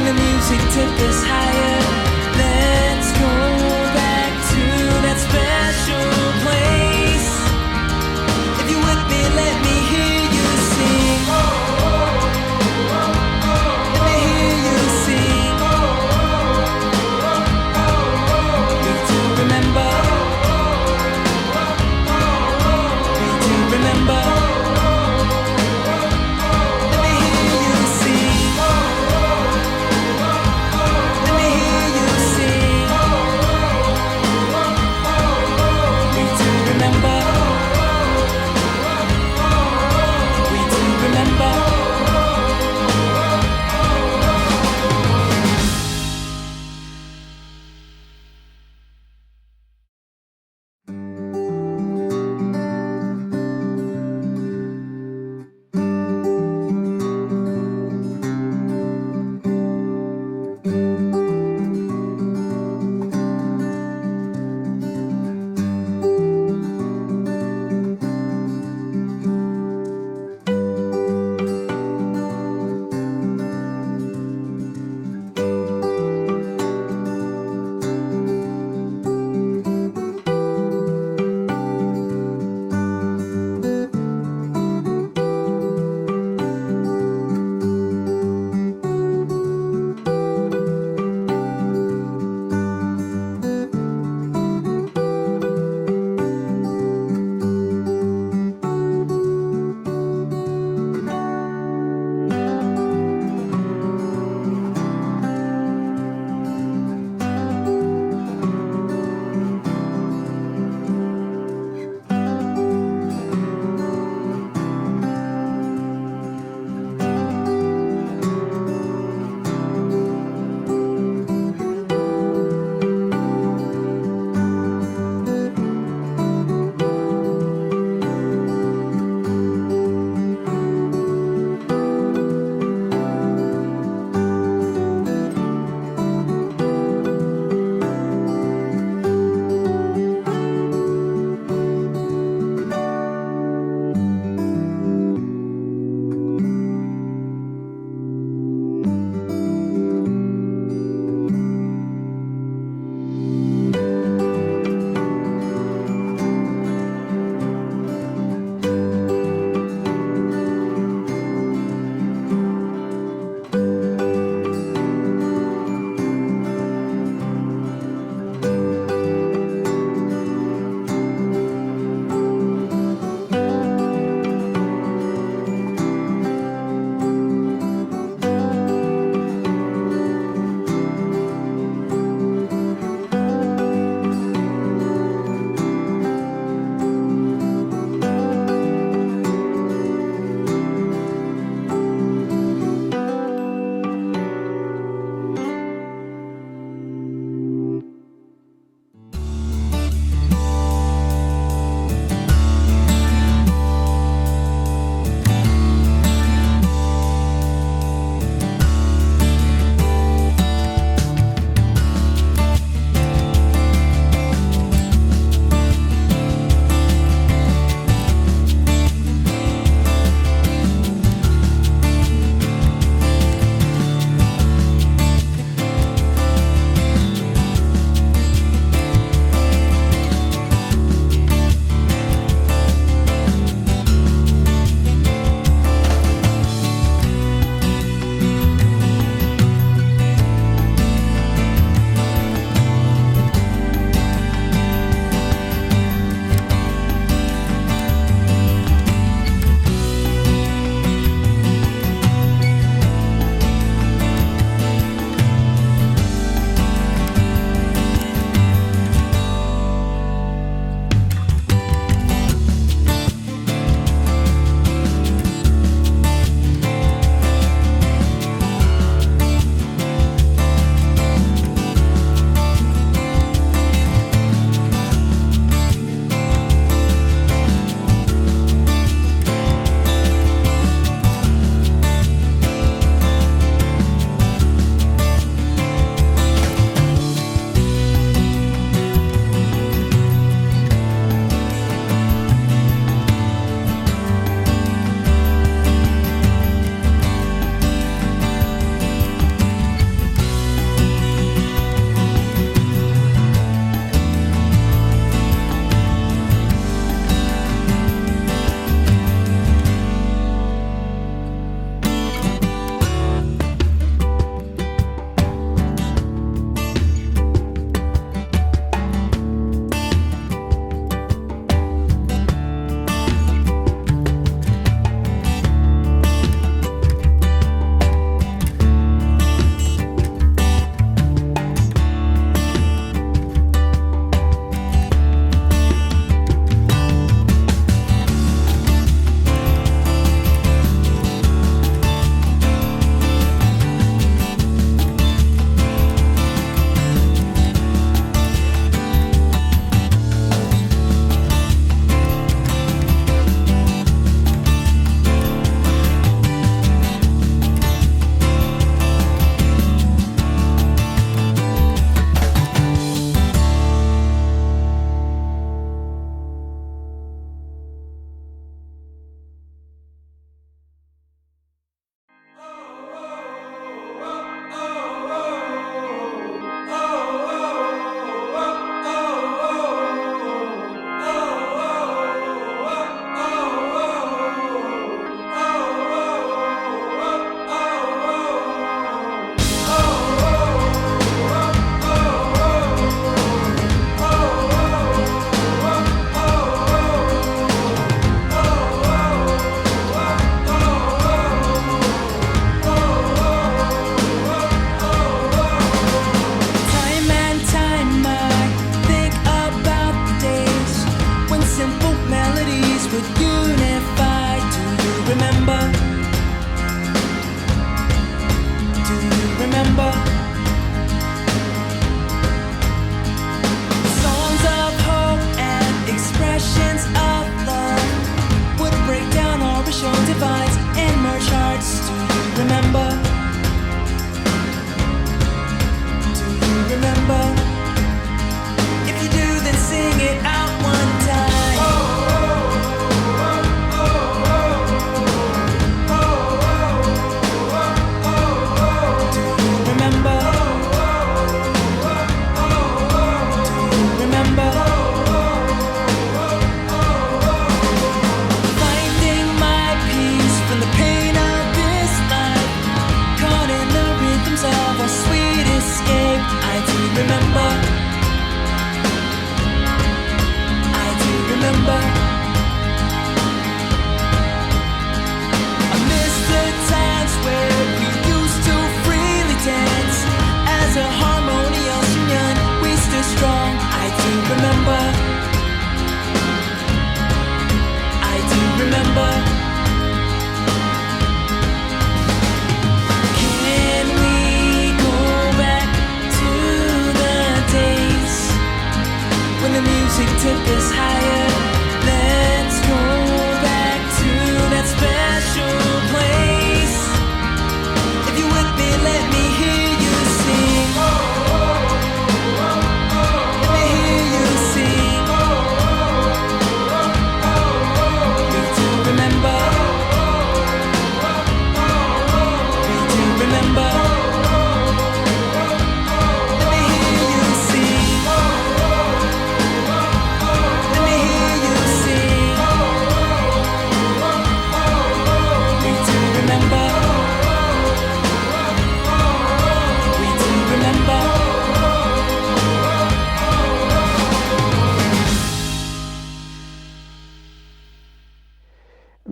C: the music took us higher. Let's go back to that special place. If you're with me, let me hear you sing. Let me hear you sing. We do remember. We do remember. Let me hear you sing. Let me hear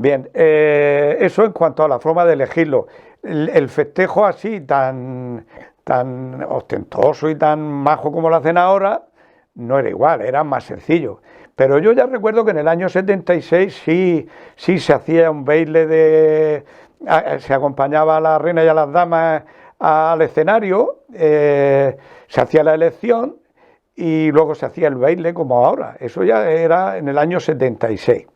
B: Bien, eso en cuanto a la forma de elegirlo. El festejo así tan ostentoso y tan majo como lo hacen ahora, no era igual, era más sencillo. Pero yo ya recuerdo que en el año 76 sí se hacía un baile se acompañaba a la reina y a las damas al escenario, se hacía la elección y luego se hacía el baile como ahora. Eso ya era en el año 76.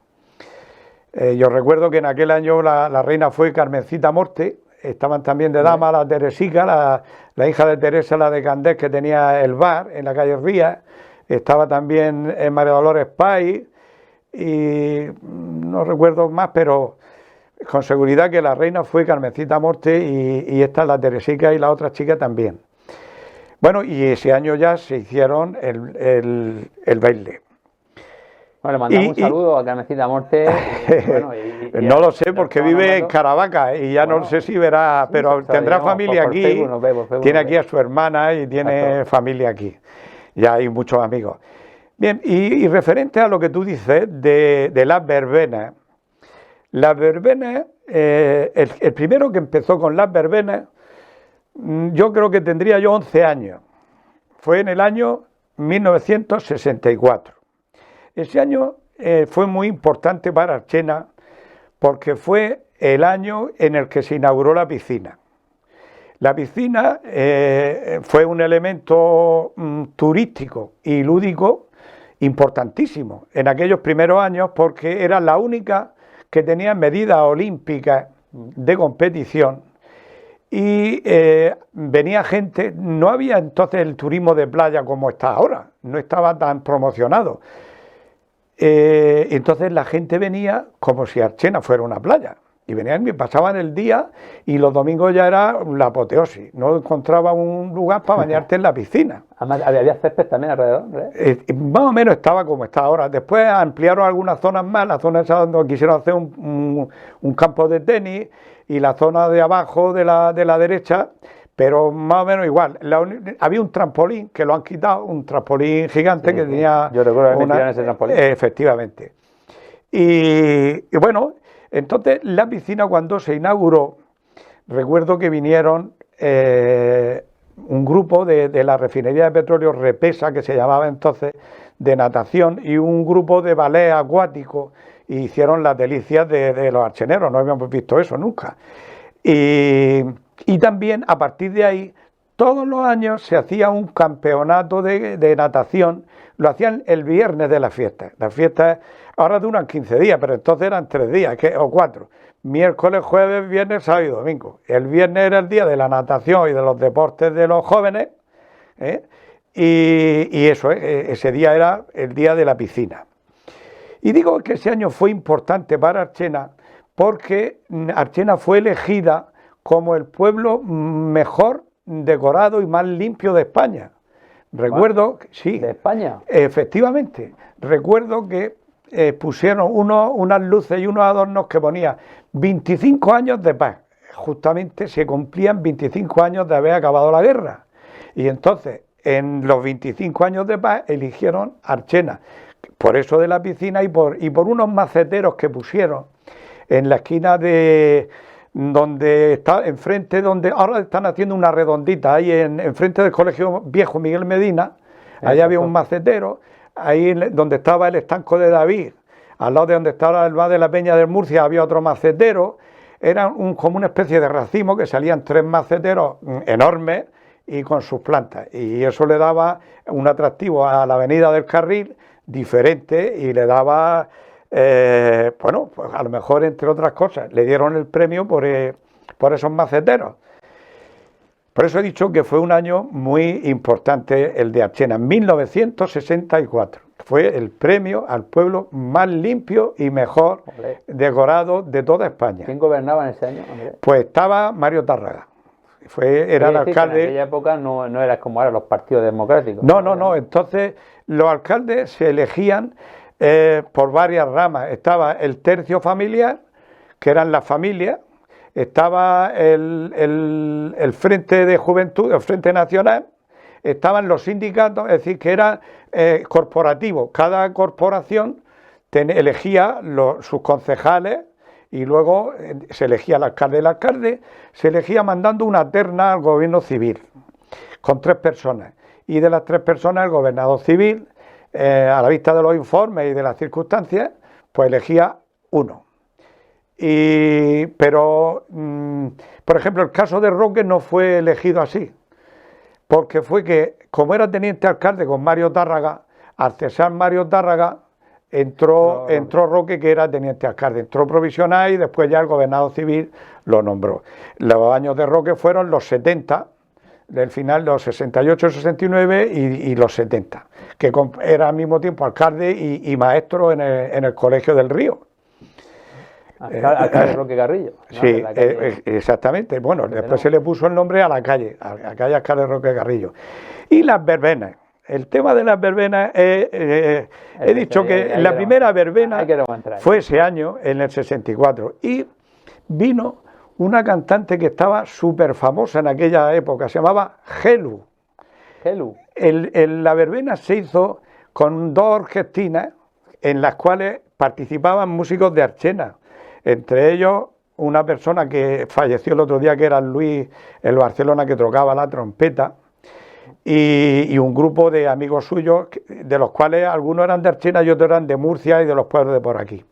B: Yo recuerdo que en aquel año la reina fue Carmencita Morte, estaban también de dama la Teresica, la hija de Teresa, la de Candés, que tenía el bar en la calle Rías, estaba también María Dolores Pais, y no recuerdo más, pero con seguridad que la reina fue Carmencita Morte y esta la Teresica y la otra chica también. Bueno, y ese año ya se hicieron el baile.
A: Bueno, le mandamos un saludo a Carmencita Morte.
B: No lo sé porque vive en Caravaca y ya no sé si verá,
A: sí,
B: pero tendrá familia aquí.
A: Facebook,
B: tiene aquí a su hermana y tiene familia aquí. Ya hay muchos amigos. Bien, y referente a lo que tú dices de las verbenas. Las verbenas, el primero que empezó con las verbenas, yo creo que tendría yo 11 años. Fue en el año 1964. Ese año fue muy importante para Archena porque fue el año en el que se inauguró la piscina. La piscina fue un elemento turístico y lúdico importantísimo en aquellos primeros años porque era la única que tenía medidas olímpicas de competición y venía gente, no había entonces el turismo de playa como está ahora, no estaba tan promocionado. Entonces la gente venía como si Archena fuera una playa y venían y pasaban el día y los domingos ya era la apoteosis, no encontraba un lugar para bañarte en la piscina.
A: Además, había césped también alrededor,
B: más o menos estaba como está ahora. Después ampliaron algunas zonas más, la zona esa donde quisieron hacer un campo de tenis y la zona de abajo de la derecha, pero más o menos igual. Había un trampolín que lo han quitado, un trampolín gigante que tenía.
A: Yo recuerdo que metieron ese trampolín.
B: Efectivamente. Y bueno, entonces la piscina cuando se inauguró, recuerdo que vinieron un grupo de la refinería de petróleo Repesa, que se llamaba entonces, de natación, y un grupo de ballet acuático, y hicieron las delicias de los archeneros, no habíamos visto eso nunca. Y también a partir de ahí, todos los años se hacía un campeonato de natación, lo hacían el viernes de la fiesta. Las fiestas ahora duran 15 días, pero entonces eran 3 días o 4. Miércoles, jueves, viernes, sábado y domingo. El viernes era el día de la natación y de los deportes de los jóvenes, y eso, ese día era el día de la piscina. Y digo que ese año fue importante para Archena porque Archena fue elegida como el pueblo mejor decorado y más limpio de España. Recuerdo, sí.
A: ¿De España?
B: Efectivamente. Recuerdo que pusieron unas luces y unos adornos que ponía 25 años de paz. Justamente se cumplían 25 años de haber acabado la guerra. Y entonces, en los 25 años de paz, eligieron Archena. Por eso de la piscina y por unos maceteros que pusieron en la esquina de donde está enfrente, donde ahora están haciendo una redondita, ahí enfrente del Colegio Viejo Miguel Medina, ahí había un macetero, ahí donde estaba el estanco de David, al lado de donde estaba el bar de la Peña del Murcia había otro macetero, era como una especie de racimo que salían 3 maceteros enormes y con sus plantas, y eso le daba un atractivo a la avenida del Carril diferente y le daba, bueno, pues a lo mejor entre otras cosas, le dieron el premio por esos maceteros. Por eso he dicho que fue un año muy importante el de Archena, 1964. Fue el premio al pueblo más limpio y mejor decorado de toda España.
A: ¿Quién gobernaba en ese año, Andrés?
B: Pues estaba Mario Tárraga. Era el alcalde.
A: En aquella época no era como ahora los partidos democráticos.
B: No. Entonces los alcaldes se elegían por varias ramas. Estaba el tercio familiar, que eran las familias. Estaba el Frente de Juventud, el Frente Nacional. Estaban los sindicatos, es decir, que era corporativo. Cada corporación elegía sus concejales y luego se elegía el alcalde. El alcalde se elegía mandando una terna al gobierno civil, con 3 personas. Y de las 3 personas, el gobernador civil, a la vista de los informes y de las circunstancias, pues elegía uno. Pero, por ejemplo, el caso de Roque no fue elegido así, porque fue que, como era teniente alcalde con Mario Tárraga, al cesar Mario Tárraga, entró Roque, que era teniente alcalde, entró provisional y después ya el gobernador civil lo nombró. Los años de Roque fueron los 70, del final los 68, 69 y los 70, que era al mismo tiempo alcalde y maestro en el Colegio del Río.
A: Alcalde Roque Carrillo. ¿No?
B: Sí, exactamente. Bueno, después se le puso el nombre a la calle Alcalde Roque Carrillo. Y las verbenas. El tema de las verbenas, he dicho que la primera verbena fue ese año, en el 64, y vino una cantante que estaba súper famosa en aquella época, se llamaba Gelu.
A: Gelu.
B: La verbena se hizo con 2 orquestinas en las cuales participaban músicos de Archena, entre ellos una persona que falleció el otro día, que era Luis, el Barcelona, que tocaba la trompeta, y un grupo de amigos suyos, de los cuales algunos eran de Archena y otros eran de Murcia y de los pueblos de por aquí.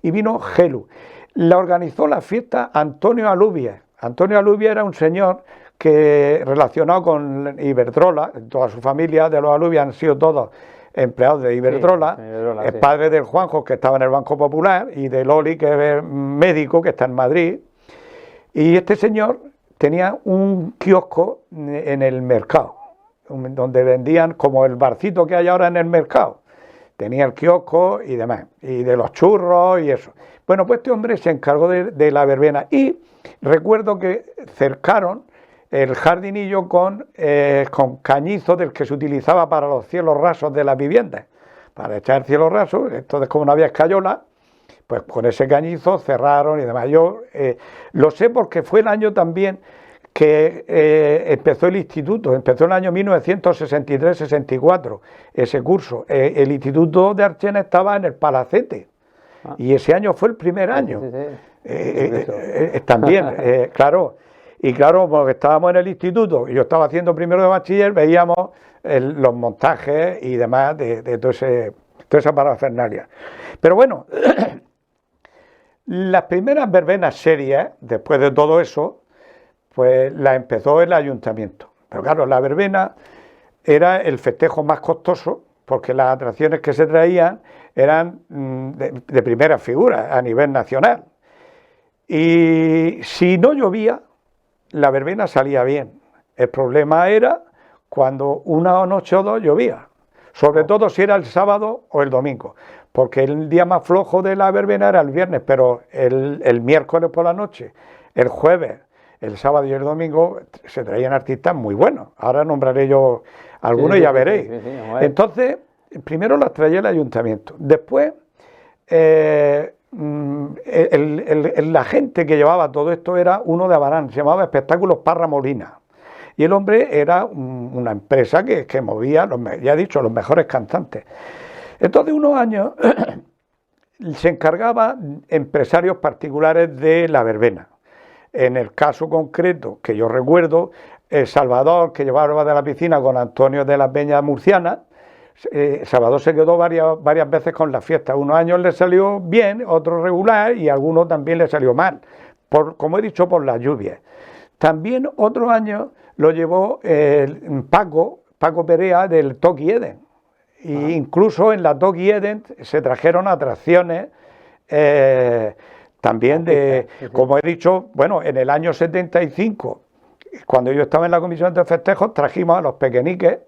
B: Y vino Gelu. La organizó la fiesta Antonio Alubia. Antonio Alubia era un señor que, relacionado con Iberdrola, toda su familia de los Alubia han sido todos empleados de Iberdrola, es padre del Juanjo, que estaba en el Banco Popular, y de Loli, que es médico, que está en Madrid. Y este señor tenía un kiosco en el mercado, donde vendían como el barcito que hay ahora en el mercado. Tenía el kiosco y demás, y de los churros y eso. Bueno, pues este hombre se encargó de la verbena, y recuerdo que cercaron el jardinillo con cañizo del que se utilizaba para los cielos rasos de las viviendas, para echar el cielo raso. Entonces, como no había escayola, pues con ese cañizo cerraron y demás. Yo lo sé porque fue el año también que empezó el instituto, empezó el año 1963-64, ese curso. El instituto de Archena estaba en el Palacete, y ese año fue el primer año. También, claro. Y claro, porque estábamos en el instituto y yo estaba haciendo primero de bachiller, veíamos los montajes y demás de toda esa parafernalia. Pero bueno, las primeras verbenas serias, después de todo eso, pues las empezó el ayuntamiento. Pero claro, la verbena era el festejo más costoso, porque las atracciones que se traían eran de primera figura a nivel nacional. Y si no llovía, la verbena salía bien. El problema era cuando una noche o dos llovía, sobre todo si era el sábado o el domingo, porque el día más flojo de la verbena era el viernes, pero el miércoles por la noche, el jueves, el sábado y el domingo se traían artistas muy buenos. Ahora nombraré yo algunos y ya veréis. Entonces, primero las traía el ayuntamiento. Después, la gente que llevaba todo esto era uno de Abarán, se llamaba Espectáculos Parra Molina. Y el hombre era una empresa que movía, ya he dicho, los mejores cantantes. Entonces, unos años se encargaba empresarios particulares de la verbena. En el caso concreto que yo recuerdo, Salvador, que llevaba de la piscina con Antonio de la Peña Murciana, Salvador se quedó varias veces con la fiesta. Unos años le salió bien, otros regular, y a algunos también le salió mal, como he dicho, por las lluvias. También otros años lo llevó Paco Perea del Toki Eden. E incluso en la Toki Eden se trajeron atracciones también como he dicho, bueno, en el año 75, cuando yo estaba en la comisión de festejos, trajimos a los Pequeñiques.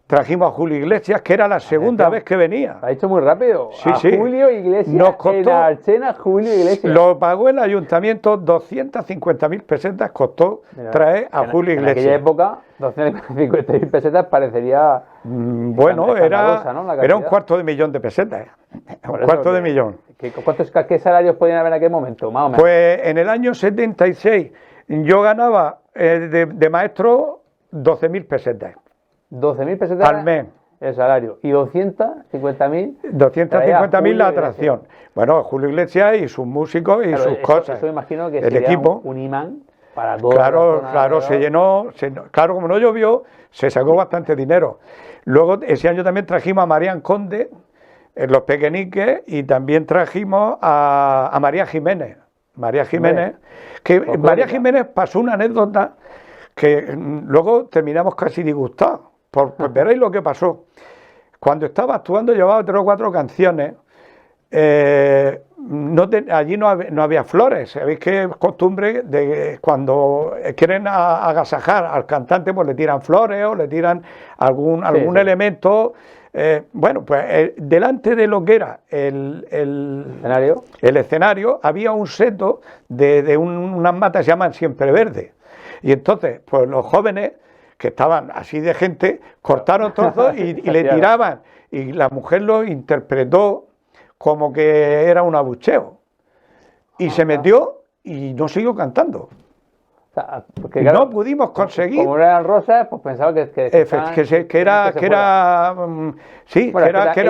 B: Trajimos a Julio Iglesias, que era la segunda vez que venía.
A: Ha hecho muy rápido.
B: Sí.
A: Julio Iglesias.
B: Nos costó,
A: en Archena, Julio Iglesias.
B: Lo pagó el ayuntamiento, 250.000 pesetas costó traer a Julio Iglesias.
A: En aquella época, 250.000 pesetas parecería...
B: bueno, era un $250.000 de pesetas.
A: ¿Qué salarios podían haber en aquel momento, más o menos?
B: Pues en el año 76 yo ganaba de maestro 12.000 pesetas.
A: 12.000 pesetas
B: al mes.
A: el salario. Y 250.000.
B: 250.000 la
A: Julio
B: atracción. Bueno, Julio Iglesias y sus músicos y
A: Claro,
B: sus cosas.
A: Eso imagino que
B: el
A: sería
B: equipo.
A: un imán para toda
B: Claro,
A: la zona
B: claro, se llenó. Claro, como no llovió, se sacó bastante dinero. Luego, ese año también trajimos a Marián Conde, en los Pequeñiques, y también trajimos a María Jiménez. María Jiménez, que María Jiménez pasó una anécdota que luego terminamos casi disgustados. Pues veréis lo que pasó. Cuando estaba actuando llevaba 3 o 4 canciones. Allí no había flores. Sabéis que es costumbre de cuando quieren agasajar al cantante, pues le tiran flores o le tiran algún elemento. Bueno, pues delante de lo que era el escenario había un seto de unas matas que se llaman siempre verde. Y entonces, pues los jóvenes que estaban así de gente cortaron trozos y le tiraban. Y la mujer lo interpretó como que era un abucheo. Y se metió y no siguió cantando.
A: O sea, porque, claro,
B: no pudimos conseguir.
A: Como eran rosas, pues pensaba que
B: era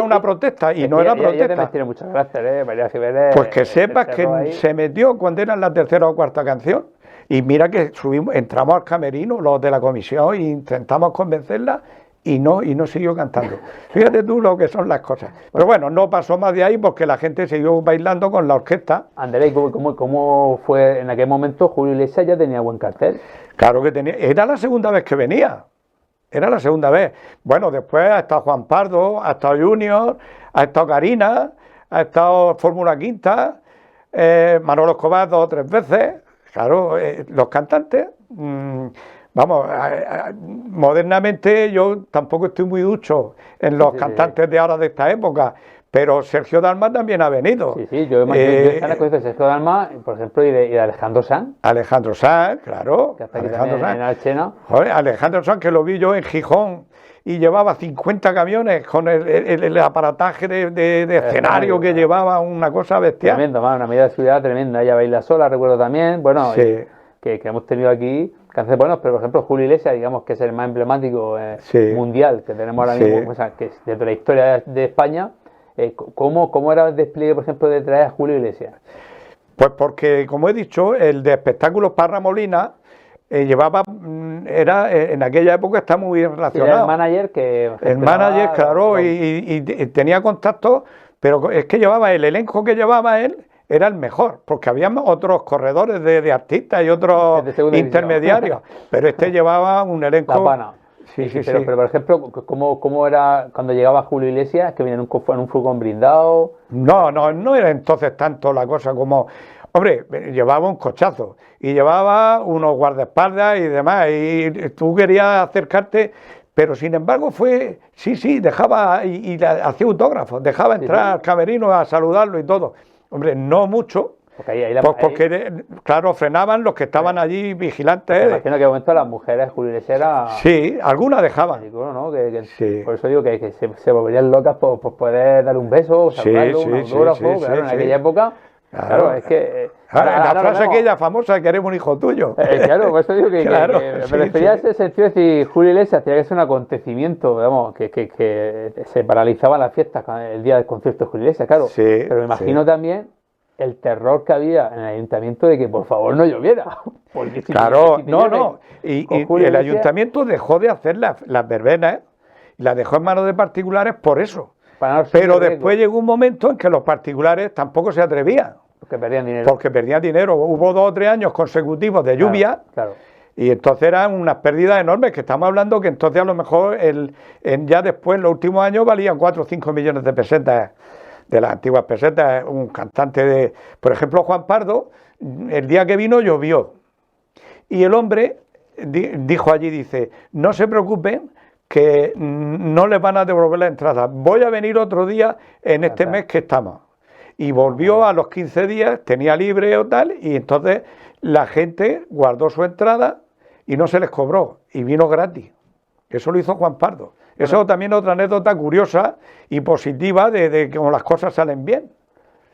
B: una protesta y no era protesta.
A: Ella tiene mucho carácter, María Jiménez.
B: Pues que sepas que se metió cuando era la tercera o cuarta canción. Y mira que entramos al camerino, los de la comisión, e intentamos convencerla y no siguió cantando. Fíjate tú lo que son las cosas. Pero bueno, no pasó más de ahí porque la gente siguió bailando con la orquesta.
A: Andrés, ¿cómo fue en aquel momento? Julio Iglesias ya tenía buen cartel.
B: Claro que tenía. Era la segunda vez que venía. Era la segunda vez. Bueno, después ha estado Juan Pardo, ha estado Junior, ha estado Karina, ha estado Fórmula Quinta, Manolo Escobar 2 o 3 veces. Claro, los cantantes, vamos, modernamente yo tampoco estoy muy ducho en los cantantes de ahora de esta época, pero Sergio Dalma también ha venido.
A: Sí, yo estaba en de Sergio Dalma, por ejemplo, y de Alejandro Sanz.
B: Alejandro Sanz, claro.
A: Que hasta aquí Alejandro Sanz. En Alchena.
B: Joder, Alejandro Sanz, que lo vi yo en Gijón y llevaba 50 camiones con el aparataje de escenario que llevaba, una cosa bestial.
A: Tremendo, una medida de seguridad tremenda. Ella baila sola, recuerdo también. Bueno, que hemos tenido aquí canciones buenos, pero por ejemplo Julio Iglesias, digamos que es el más emblemático mundial que tenemos ahora mismo, o sea, que es de la historia de España. ¿Cómo era el despliegue, por ejemplo, de traer a Julio Iglesias?
B: Pues porque, como he dicho, el de espectáculos Parra Molina en aquella época está muy bien relacionado.
A: El manager
B: claro, y tenía contactos, pero es que el elenco que llevaba él era el mejor, porque había otros corredores de artistas y otros intermediarios, pero este llevaba un elenco.
A: La pana. Pero por ejemplo, ¿cómo era cuando llegaba Julio Iglesias, que venía en un furgón blindado?
B: No era entonces tanto la cosa como... Hombre, llevaba un cochazo y llevaba unos guardaespaldas y demás, y tú querías acercarte, pero sin embargo dejaba y hacía autógrafos, dejaba entrar al camerino a saludarlo y todo. Hombre, no mucho, porque claro, frenaban los que estaban allí vigilantes.
A: Me imagino que en momento las mujeres Julio Iglesias era...
B: Sí, algunas dejaban.
A: ¿No? Por eso digo que se volverían locas por poder dar un beso, saludarlo, un autógrafo, claro, en aquella época... Claro, es que...
B: la frase aquella famosa, queremos un hijo tuyo.
A: Claro, por eso digo que me refería a ese sentido de decir, Julio Iglesias tenía que ser un acontecimiento, digamos, que se paralizaban las fiestas el día del concierto de Julio Iglesias, claro. Pero me imagino también el terror que había en el ayuntamiento de que por favor no lloviera. Porque
B: y el ayuntamiento dejó de hacer las verbenas y las dejó en manos de particulares por eso. Pero después llegó un momento en que los particulares tampoco se atrevían.
A: Porque perdían dinero. Hubo 2 o 3 años consecutivos de lluvia. Claro. Y entonces eran unas pérdidas enormes, que estamos hablando que entonces a lo mejor ya después, en los últimos años, valían 4 o 5 millones de pesetas, de las antiguas pesetas. Un cantante por ejemplo, Juan Pardo, el día que vino llovió. Y el hombre dijo allí, dice, no se preocupen, que no les van a devolver la entrada. Voy a venir otro día en este mes que estamos. Y volvió a los 15 días, tenía libre o tal, y entonces la gente guardó su entrada y no se les cobró, y vino gratis. Eso lo hizo Juan Pardo. Eso también es otra anécdota curiosa y positiva de cómo las cosas salen bien.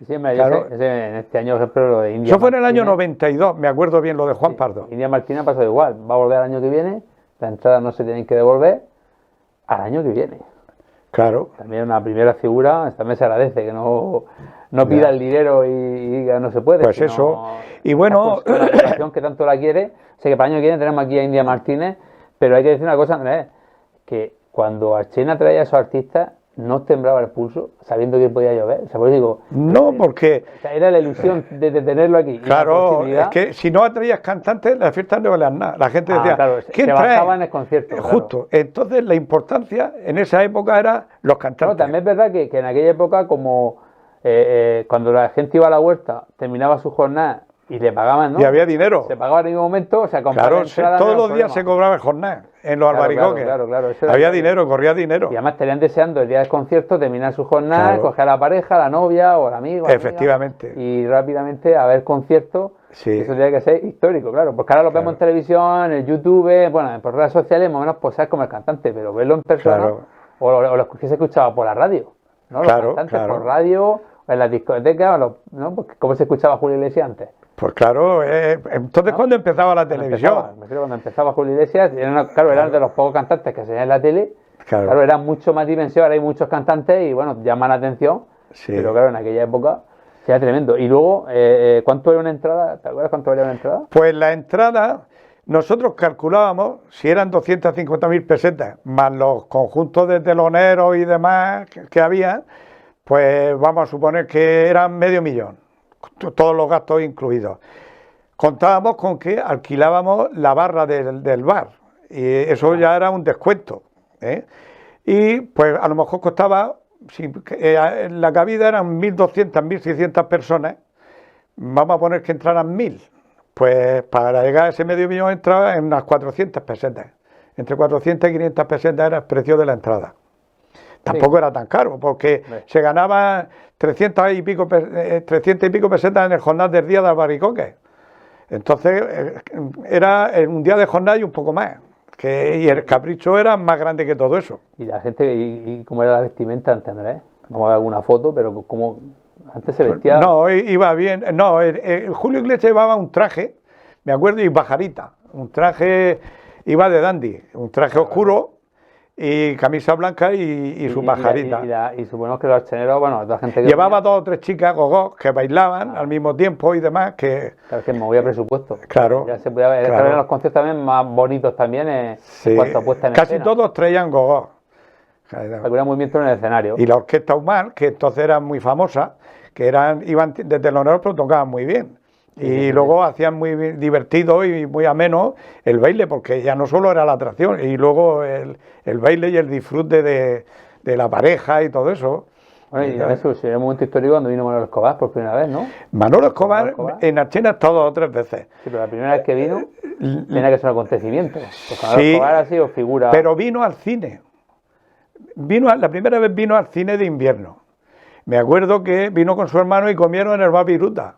A: Sí, en este año, por ejemplo, lo de India.
B: Eso fue en el año 92, me acuerdo bien lo de Juan Pardo.
A: India Martínez ha pasado igual, va a volver el año que viene, las entradas no se tienen que devolver al año que viene.
B: Claro.
A: También una primera figura, también se agradece que no pida el dinero y diga no se puede.
B: Pues
A: sino
B: eso. Y bueno,
A: la población que tanto la quiere. Sé que para el año que viene tenemos aquí a India Martínez, pero hay que decir una cosa, Andrés, que cuando Archena traía a esos artistas, no os temblaba el pulso, sabiendo que podía llover. O sea, pues digo,
B: no, porque,
A: o sea, era la ilusión de tenerlo aquí. y la
B: claro, es
A: posibilidad.
B: que si no atraías cantantes, las fiestas no valían nada. La gente decía,
A: Claro,
B: ¿quién
A: se
B: trae?
A: basaba en el concierto. Claro.
B: Justo. Entonces, la importancia en esa época era los
A: Claro,
B: cantantes.
A: también es verdad que en aquella época, como cuando la gente iba a la huerta, terminaba su jornada y le pagaban, ¿no?
B: Y había dinero.
A: Se pagaba en ningún momento, o sea, comprar
B: Claro,
A: entradas no
B: todos
A: era
B: los
A: un
B: días se
A: problema.
B: cobraba el jornal en los albaricoques.
A: Claro, eso era
B: Había
A: claro.
B: dinero, corría dinero.
A: Y además estarían deseando el día del concierto terminar su jornada,
B: Claro.
A: coger a la pareja, a la novia o al amigo. a la amiga,
B: Efectivamente.
A: y rápidamente a ver conciertos.
B: Sí.
A: Eso tiene que ser histórico, claro. Porque ahora lo vemos en televisión, en YouTube, bueno, por redes sociales, más o menos, pues sabes como el cantante, pero verlo en persona,
B: Claro.
A: o lo que se escuchaba por la radio, ¿no?
B: Claro,
A: Los cantantes
B: claro.
A: por radio, o en las discotecas, ¿no? Porque ¿cómo se escuchaba Julio Iglesias antes?
B: Pues claro, entonces
A: ¿No?
B: cuando empezaba la televisión.
A: Me refiero cuando empezaba Julio Iglesias, claro, eran de los pocos cantantes que se ven en la tele. Claro, era mucho más dimensión, ahora hay muchos cantantes y bueno, llaman la atención.
B: Sí.
A: Pero claro, en aquella época era tremendo. Y luego, ¿cuánto era una entrada? ¿Te acuerdas cuánto valía una entrada?
B: Pues la entrada, nosotros calculábamos si eran 250.000 pesetas, más los conjuntos de teloneros y demás que había, pues vamos a suponer que eran 500.000, todos los gastos incluidos. Contábamos con que alquilábamos la barra del bar, y eso ya era un descuento, ¿eh? Y pues a lo mejor costaba, si la cabida eran 1.200, 1.600 personas, vamos a poner que entraran 1.000, pues para llegar a ese 500.000 entraba en unas 400 pesetas, entre 400 y 500 pesetas era el precio de la entrada. Tampoco era tan caro, porque se ganaba 300 y pico pesetas en el jornal del día de albaricoques. Entonces era un día de jornada y un poco más. Y el capricho era más grande que todo eso.
A: Y la gente, y cómo era la vestimenta antes, Andrés. Vamos a ver alguna foto, pero como antes se vestía.
B: No, iba bien. No, Julio Iglesias llevaba un traje, me acuerdo, y bajarita. Un traje, iba de dandy, un traje oscuro y camisa blanca y su pajarita.
A: Y suponemos que los archeneros, bueno, toda la gente que
B: llevaba 2 o 3 chicas gogos que bailaban al mismo tiempo y demás, que...
A: Claro, que movía presupuesto.
B: Claro.
A: Ya se podía ver,
B: claro.
A: Eran los conciertos también más bonitos también
B: sí.
A: en cuanto a puesta en
B: Casi
A: escena.
B: todos traían gogos.
A: Alguna movimiento en el escenario.
B: Y la Orquesta Humar, que entonces era muy famosa, que iban de teloneros, pero tocaban muy bien. Y luego hacían muy divertido y muy ameno el baile, porque ya no solo era la atracción, y luego el baile y el disfrute de la pareja y todo eso.
A: Bueno, y eso sería un momento histórico cuando vino Manolo Escobar por primera vez, ¿no?
B: Manolo Escobar en Archena ha estado 2 o 3 veces.
A: Sí, pero la primera vez que vino tenía que ser un acontecimiento. Porque Manolo
B: Sí,
A: Escobar ha sido figura.
B: pero vino al cine. La primera vez vino al cine de invierno. Me acuerdo que vino con su hermano y comieron en el Bar Viruta.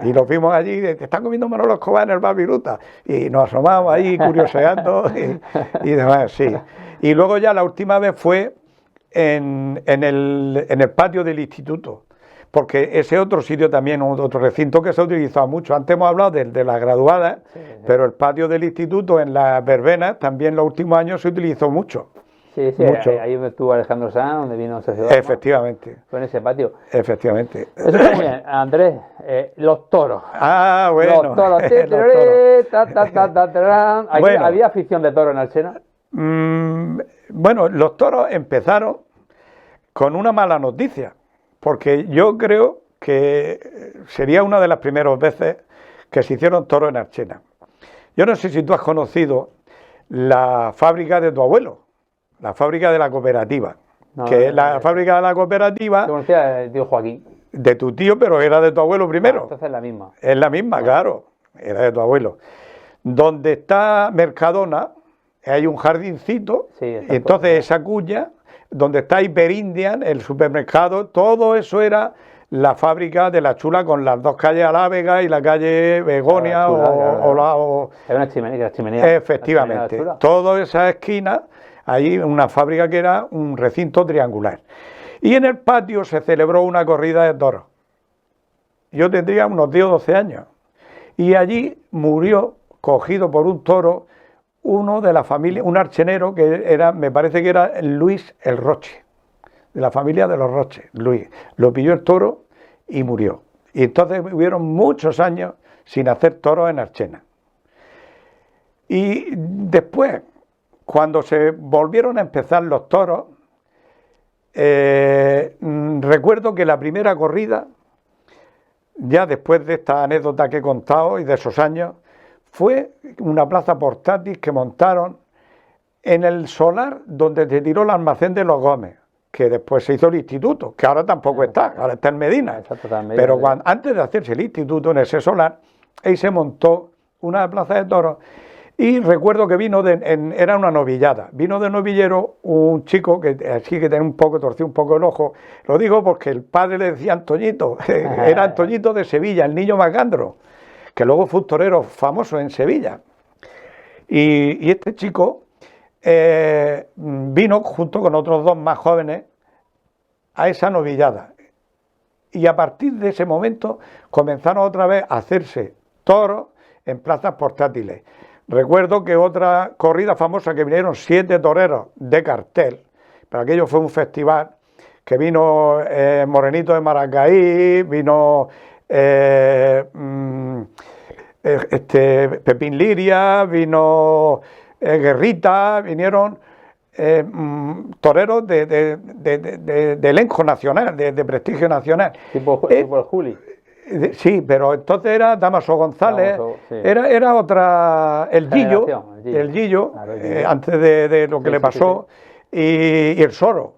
B: Y lo vimos allí, está comiendo Manolo Escobar en el Bar Viruta. Y nos asomamos ahí curioseando y demás, sí. Y luego ya la última vez fue en el patio del instituto. Porque ese otro sitio también, otro recinto que se ha utilizado mucho. Antes hemos hablado de las graduadas, pero el patio del instituto en las verbenas también los últimos años se utilizó mucho.
A: Sí,
B: mucho.
A: Ahí donde estuvo Alejandro Sanz, donde vino Sergio.
B: Efectivamente.
A: Fue en ese patio.
B: Efectivamente.
A: Eso está muy bien. Andrés, los toros.
B: Ah, bueno.
A: Los toros.
B: Bueno.
A: ¿Había afición de toro en Alchena?
B: Bueno, los toros empezaron con una mala noticia, porque yo creo que sería una de las primeras veces que se hicieron toros en Archena. Yo no sé si tú has conocido la fábrica de tu abuelo, la fábrica de la cooperativa, la fábrica de la cooperativa...
A: Yo conocía el tío Joaquín.
B: De tu tío, pero era de tu abuelo primero.
A: Entonces es la misma.
B: Es la misma, claro, era de tu abuelo. Donde está Mercadona, hay un jardincito, y entonces esa cuña, donde está Hyper Indian, el supermercado, todo eso era la fábrica de la Chula, con las 2 calles Alávega y la calle Begonia
A: Hay una chimenea.
B: Efectivamente, toda esa esquina, ahí una fábrica que era un recinto triangular. Y en el patio se celebró una corrida de toros. Yo tendría unos 10 o 12 años. Y allí murió, cogido por un toro, uno de la familia, un archenero que era, me parece que era Luis el Roche. de la familia de los Roches, Luis. Lo pilló el toro y murió. Y entonces hubieron muchos años sin hacer toros en Archena. Y después, cuando se volvieron a empezar los toros, recuerdo que la primera corrida, ya después de esta anécdota que he contado y de esos años, fue una plaza portátil que montaron en el solar donde se tiró el almacén de los Gómez, que después se hizo el instituto, que ahora tampoco está, ahora está en Medina. Pero antes de hacerse el instituto en ese solar, ahí se montó una plaza de toros. Y recuerdo que vino, era una novillada, vino de novillero un chico que así que tenía torció un poco el ojo. Lo digo porque el padre le decía Antoñito, era Antoñito de Sevilla, el niño Macandro, que luego fue un torero famoso en Sevilla. Y este chico vino junto con otros dos más jóvenes a esa novillada. Y a partir de ese momento comenzaron otra vez a hacerse toros en plazas portátiles. Recuerdo que otra corrida famosa que vinieron 7 toreros de cartel, pero aquello fue un festival, que vino Morenito de Maracaí, vino Pepín Liria, vino Guerrita, vinieron toreros de elenco nacional, de prestigio nacional.
A: Tipo el Juli.
B: Sí, pero entonces era Damaso González, sí. era otra, el Gillo, claro, antes de lo que le pasó, y el Soro.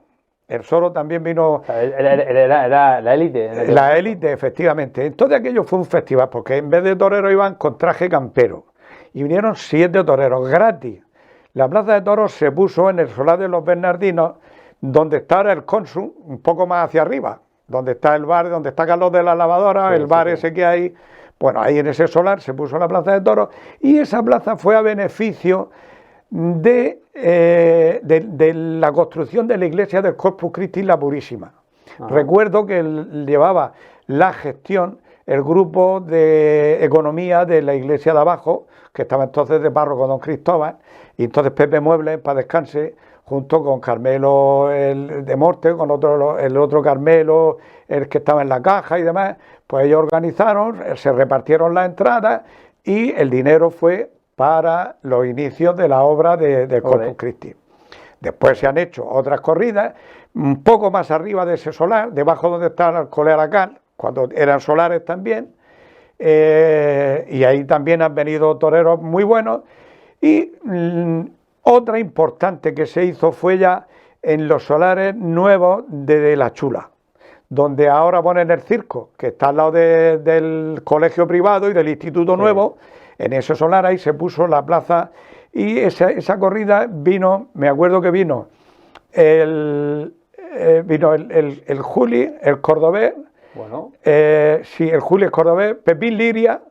B: El Soro también vino.
A: Era la élite.
B: La élite, efectivamente. Entonces aquello fue un festival, porque en vez de toreros iban con traje campero. Y vinieron 7 toreros gratis. La plaza de toros se puso en el solar de los Bernardinos, donde está ahora el Cónsul, un poco más hacia arriba, donde está el bar, donde está Carlos de la Lavadora, sí, el bar ese que hay. Bueno, ahí en ese solar se puso la plaza de toros, y esa plaza fue a beneficio de la construcción de la iglesia del Corpus Christi La Purísima. Recuerdo que llevaba la gestión el grupo de economía de la iglesia de abajo, que estaba entonces de párroco don Cristóbal, y entonces Pepe Muebles, para descanse, junto con Carmelo el de Morte, con el otro Carmelo, el que estaba en la caja y demás, pues ellos organizaron, se repartieron las entradas y el dinero fue para los inicios de la obra de Corpus Christi. Después se han hecho otras corridas, un poco más arriba de ese solar, debajo donde está el Alcolea Aracal, cuando eran solares también, y ahí también han venido toreros muy buenos. Y otra importante que se hizo fue ya en los solares nuevos de La Chula, donde ahora ponen el circo, que está al lado del colegio privado y del instituto nuevo. En ese solar ahí se puso la plaza, y esa corrida vino, me acuerdo que vino el Juli, el cordobés, sí, el Juli, el cordobés, Pepín Liria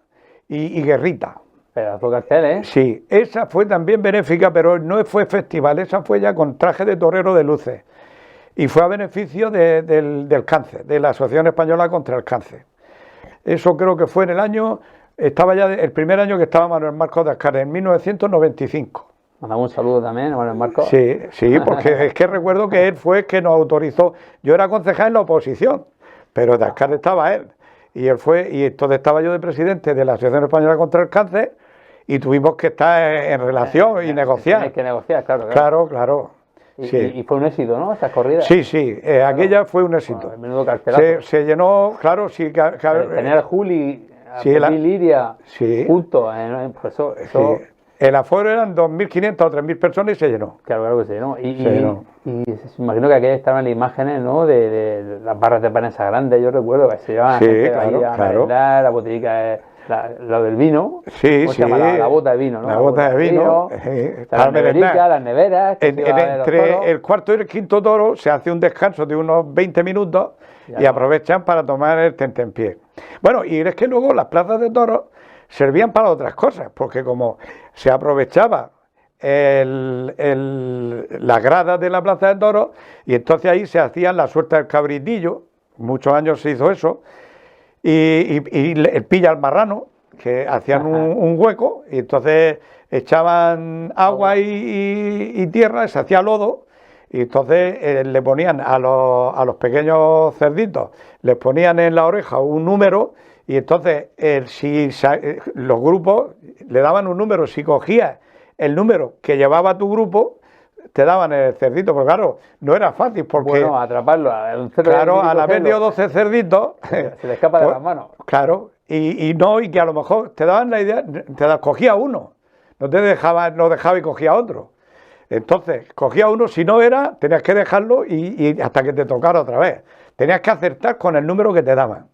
B: y Guerrita.
A: Pedazo cartel, ¿eh?
B: Sí, esa fue también benéfica, pero no fue festival, esa fue ya con traje de torero de luces. Y fue a beneficio del cáncer, de la Asociación Española contra el Cáncer. Eso creo que fue en el año, estaba ya el primer año que estaba Manuel Marcos de Ascares, en 1995.
A: Mandamos un saludo también a Manuel Marcos.
B: Sí, porque es que recuerdo que él fue el que nos autorizó. Yo era concejal en la oposición, pero de Ascares estaba él. Y él fue, y entonces estaba yo de presidente de la Asociación Española contra el Cáncer, y tuvimos que estar en relación y negociar.
A: Hay que negociar,
B: Claro.
A: Y fue un éxito, ¿no? Esas corridas.
B: Sí, aquella fue un éxito.
A: Bueno, menudo cartelazo.
B: Se llenó, claro, sí.
A: Tener a Juli, a Pepín Liria, juntos, pues eso.
B: Sí. El aforo eran 2.500 o 3.000 personas y se llenó.
A: Claro que se llenó. Y se imagino que aquellas estaban las imágenes, ¿no? De las barras de prensa grandes, yo recuerdo que se llevaban a merendar, la botellica, lo del vino.
B: Sí.
A: La bota de vino, ¿no?
B: La bota de vino.
A: Las neveras.
B: Entre el cuarto y el quinto toro se hace un descanso de unos 20 minutos y aprovechan para tomar el tentempié. Bueno, y es que luego las plazas de toros servían para otras cosas, porque como se aprovechaba las gradas de la plaza de toros, y entonces ahí se hacían la suelta del cabritillo, muchos años se hizo eso, y el pilla al marrano, que hacían un hueco, y entonces echaban agua y tierra, se hacía lodo, Y entonces le ponían a los pequeños cerditos, les ponían en la oreja un número y entonces los grupos le daban un número. Si cogías el número que llevaba tu grupo, te daban el cerdito, pero claro, no era fácil porque...
A: Bueno, atraparlo.
B: Claro, al haber dio 12 cerditos...
A: Se le escapa de las manos.
B: Claro, y que a lo mejor te daban la idea, cogía uno, no dejaba y cogía otro. Entonces, cogía uno, si no era, tenías que dejarlo y hasta que te tocara otra vez. Tenías que acertar con el número que te daban.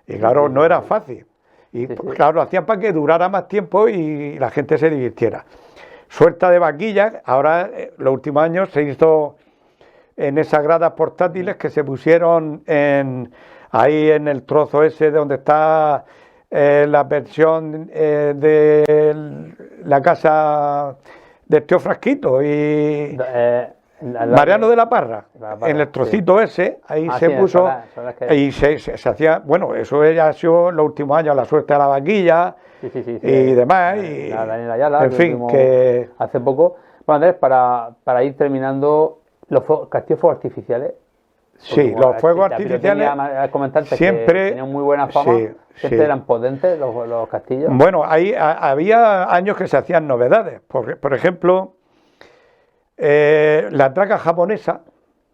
B: Y claro, no era fácil. Y claro, lo hacían para que durara más tiempo y la gente se divirtiera. Suelta de vaquillas, ahora los últimos años se hizo en esas gradas portátiles que se pusieron ahí en el trozo ese de donde está la versión de la casa del tío Frasquito y Mariano de la Parra, en el trocito ese, ahí se puso y se hacía, bueno, eso ya ha sido los últimos años, la suerte de la vaquilla y demás, y
A: Daniel Ayala,
B: en fin, que
A: hace poco. Bueno, Andrés, para ir terminando, los castillos fuegos artificiales.
B: Sí, los fuegos artificiales
A: siempre tenían muy buena fama, siempre eran potentes los castillos.
B: Bueno, había años que se hacían novedades, por ejemplo, la traca japonesa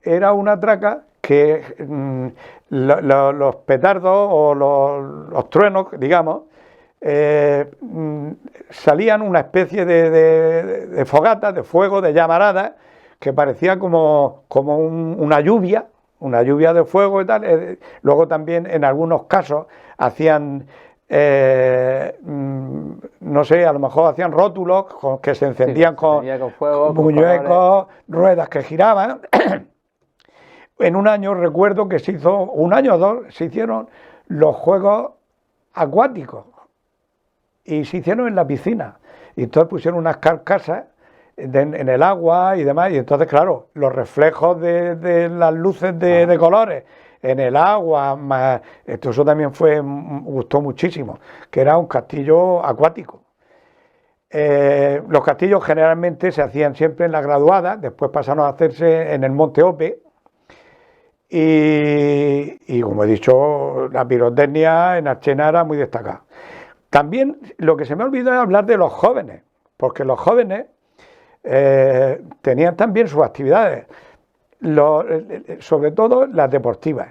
B: era una traca que los petardos o los truenos, digamos, salían una especie de fogata, de fuego, de llamarada, que parecía como una lluvia de fuego y tal. Luego también en algunos casos hacían, no sé, a lo mejor hacían rótulos que se encendían con
A: fuego,
B: muñecos, ruedas que giraban. En un año recuerdo que un año o dos, se hicieron los juegos acuáticos y se hicieron en la piscina. Y entonces pusieron unas carcasas en el agua y demás, y entonces claro, los reflejos de las luces de colores en el agua, eso también gustó muchísimo, que era un castillo acuático. Los castillos generalmente se hacían siempre en la graduada, después pasaron a hacerse en el Monte Ope, y como he dicho, la pirotecnia en Archena era muy destacada. También lo que se me ha olvidado es hablar de los jóvenes, porque los jóvenes tenían también sus actividades, sobre todo las deportivas.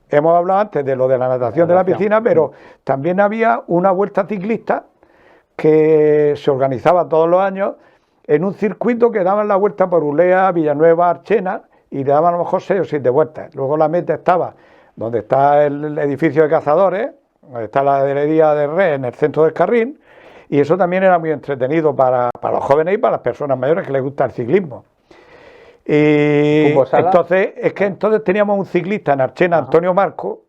B: Hemos hablado antes de lo de la natación de la piscina, pero también había una vuelta ciclista que se organizaba todos los años en un circuito que daban la vuelta por Ulea, Villanueva, Archena, y le daban a lo mejor 6 o 7 vueltas. Luego la meta estaba donde está el edificio de cazadores, donde está la heladería de Red, en el centro del Carril, y eso también era muy entretenido para los jóvenes y para las personas mayores que les gusta el ciclismo. Y entonces teníamos un ciclista en Archena, Antonio Marco,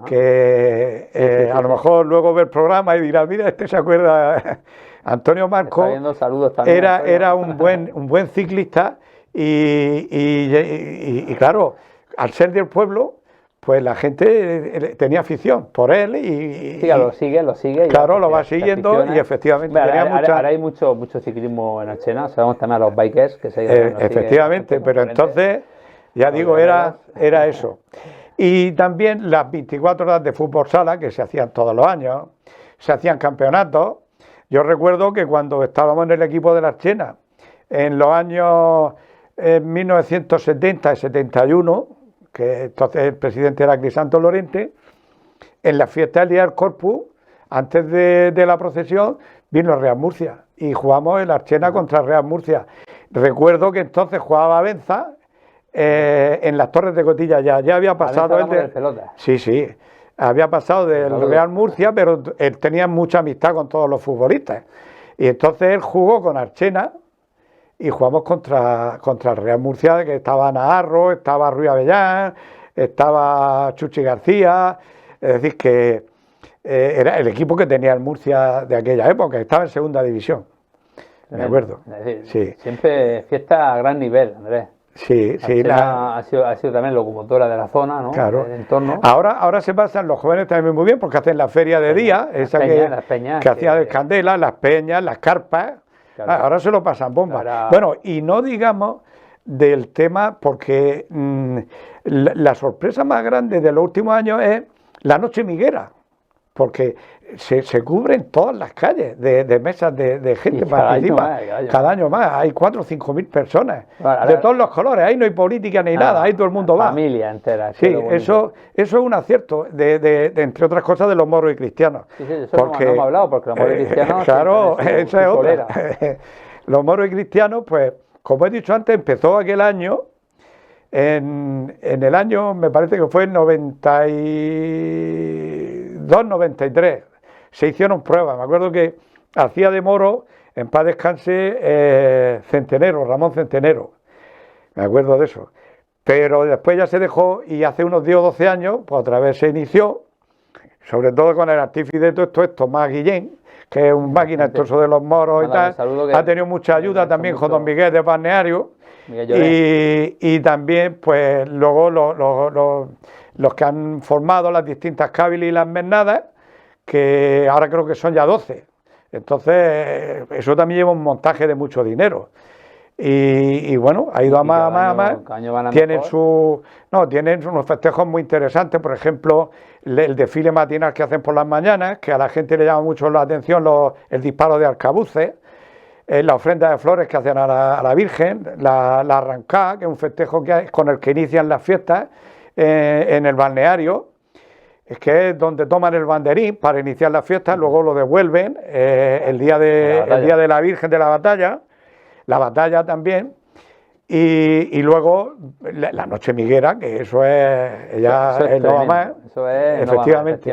B: que a lo mejor luego ve el programa y dirá, mira, este se acuerda. Antonio Marco era un buen ciclista y claro, al ser del pueblo, pues la gente tenía afición por él y
A: lo sigue.
B: Claro, lo va siguiendo y efectivamente.
A: Ahora hay mucho ciclismo en Archena, sabemos también a los bikers que
B: efectivamente, pero entonces, ya digo, era eso. Y también las 24 horas de fútbol sala, que se hacían todos los años, se hacían campeonatos. Yo recuerdo que cuando estábamos en el equipo de la Archena, en los años 1970 y 71, que entonces el presidente era Crisanto Lorente, en la fiesta del Día del Corpus, antes de la procesión, vino el Real Murcia y jugamos el Archena contra el Real Murcia. Recuerdo que entonces jugaba Benza en las Torres de Cotilla, ya había pasado Sí, había pasado del Real Murcia, pero él tenía mucha amistad con todos los futbolistas. Y entonces él jugó con Archena y jugamos contra el Real Murcia, que estaba Naharro, estaba Ruiz Avellán, estaba Chuchi García, es decir, que era el equipo que tenía el Murcia de aquella época, estaba en segunda división, me acuerdo.
A: Es decir, siempre fiesta a gran nivel, Andrés.
B: Sí,
A: ha sido también locomotora de la zona, ¿no?
B: Claro.
A: Del entorno.
B: Ahora se pasan los jóvenes también muy bien porque hacen la feria de día, esa que hacía de Candela, las peñas, las carpas. Claro. Ahora se lo pasan bomba. Bueno, y no digamos del tema, porque la sorpresa más grande de los últimos años es la noche miguera, porque se cubren todas las calles de mesas de gente participa. Cada año más, hay 4 o 5 mil personas, de todos los colores, ahí no hay política ni nada, ahí todo el mundo va.
A: Familia entera.
B: Sí, eso es un acierto, entre otras cosas, de los moros y cristianos.
A: Sí, eso porque, no hemos hablado, porque los moros y cristianos...
B: claro, esa es otra. Los moros y cristianos, pues, como he dicho antes, empezó aquel año, en el año, me parece que fue el 92, 93, se hicieron pruebas. Me acuerdo que hacía de moro, en paz descanse, Centenero, Ramón Centenero, me acuerdo de eso. Pero después ya se dejó y hace unos 10 o 12 años, pues otra vez se inició, sobre todo con el artífice de todo esto, Tomás Guillén, que es un máquina esto de los moros y tal. Ha tenido mucha ayuda también con don Miguel de Balneario. Y también, pues luego los que han formado las distintas cávilas y las mernadas, que ahora creo que son ya 12. Entonces, eso también lleva un montaje de mucho dinero. Y bueno, ha ido a más. Tienen unos festejos muy interesantes, por ejemplo, el desfile matinal que hacen por las mañanas, que a la gente le llama mucho la atención el disparo de arcabuces, la ofrenda de flores que hacen a la Virgen, la arrancada, que es un festejo con el que inician las fiestas en el balneario, que es donde toman el banderín para iniciar las fiestas, luego lo devuelven el día de la Virgen de la batalla también, y luego la noche miguera, que eso es no más, efectivamente.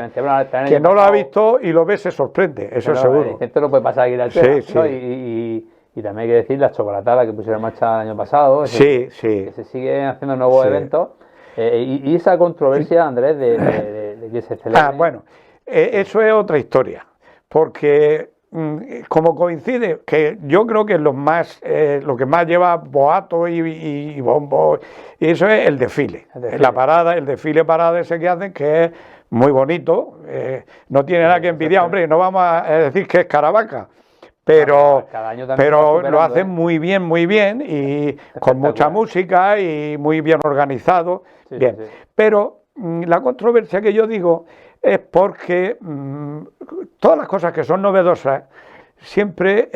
B: Quien no lo ha visto y lo ve se sorprende, eso es seguro.
A: Esto lo puede pasar aquí en el tema, ¿no? Y también hay que decir la chocolatada que pusieron en marcha el año pasado, que se siguen haciendo nuevos eventos, y esa controversia, Andrés, de que se celebra.
B: Bueno, eso es otra historia, porque como coincide, que yo creo que lo que más lleva boato y bombo, y eso es el desfile. La parada, el desfile parada ese que hacen, que es muy bonito, no tiene nada que envidiar, hombre, no vamos a decir que es Caravaca, pero lo hacen muy bien y con mucha música y muy bien organizado. Pero la controversia que yo digo es porque todas las cosas que son novedosas siempre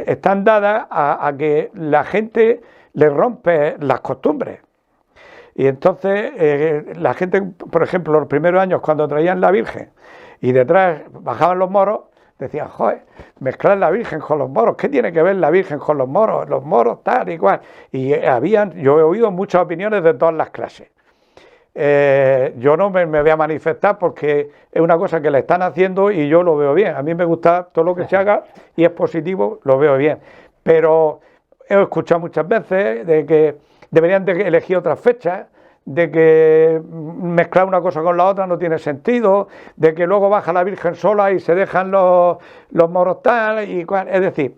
B: están dadas a que la gente le rompe las costumbres. Y entonces la gente, por ejemplo, los primeros años cuando traían la Virgen y detrás bajaban los moros, decían, joder, mezclar la Virgen con los moros, ¿qué tiene que ver la Virgen con los moros tal y cual? Y yo he oído muchas opiniones de todas las clases. Yo no me voy a manifestar porque es una cosa que le están haciendo y yo lo veo bien. A mí me gusta todo lo que se haga y es positivo, lo veo bien. Pero he escuchado muchas veces de que deberían de elegir otras fechas, de que mezclar una cosa con la otra no tiene sentido, de que luego baja la Virgen sola y se dejan los moros tal y cual. Es decir,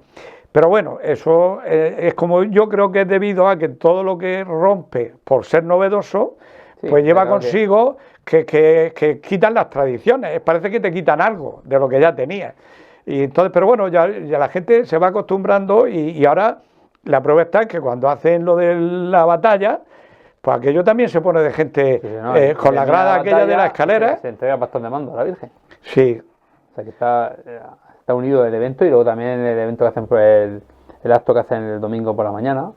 B: pero bueno, eso es como yo creo que es debido a que todo lo que rompe por ser novedoso, pues lleva consigo que quitan las tradiciones, parece que te quitan algo de lo que ya tenías. Y entonces, pero bueno, ya la gente se va acostumbrando y ahora la prueba está en que cuando hacen lo de la batalla, pues aquello también se pone de gente con la grada aquella de la escalera.
A: Se entrega bastón de mando a la Virgen.
B: Sí.
A: O sea que está unido el evento y luego también el evento que hacen por el acto que hacen el domingo por la mañana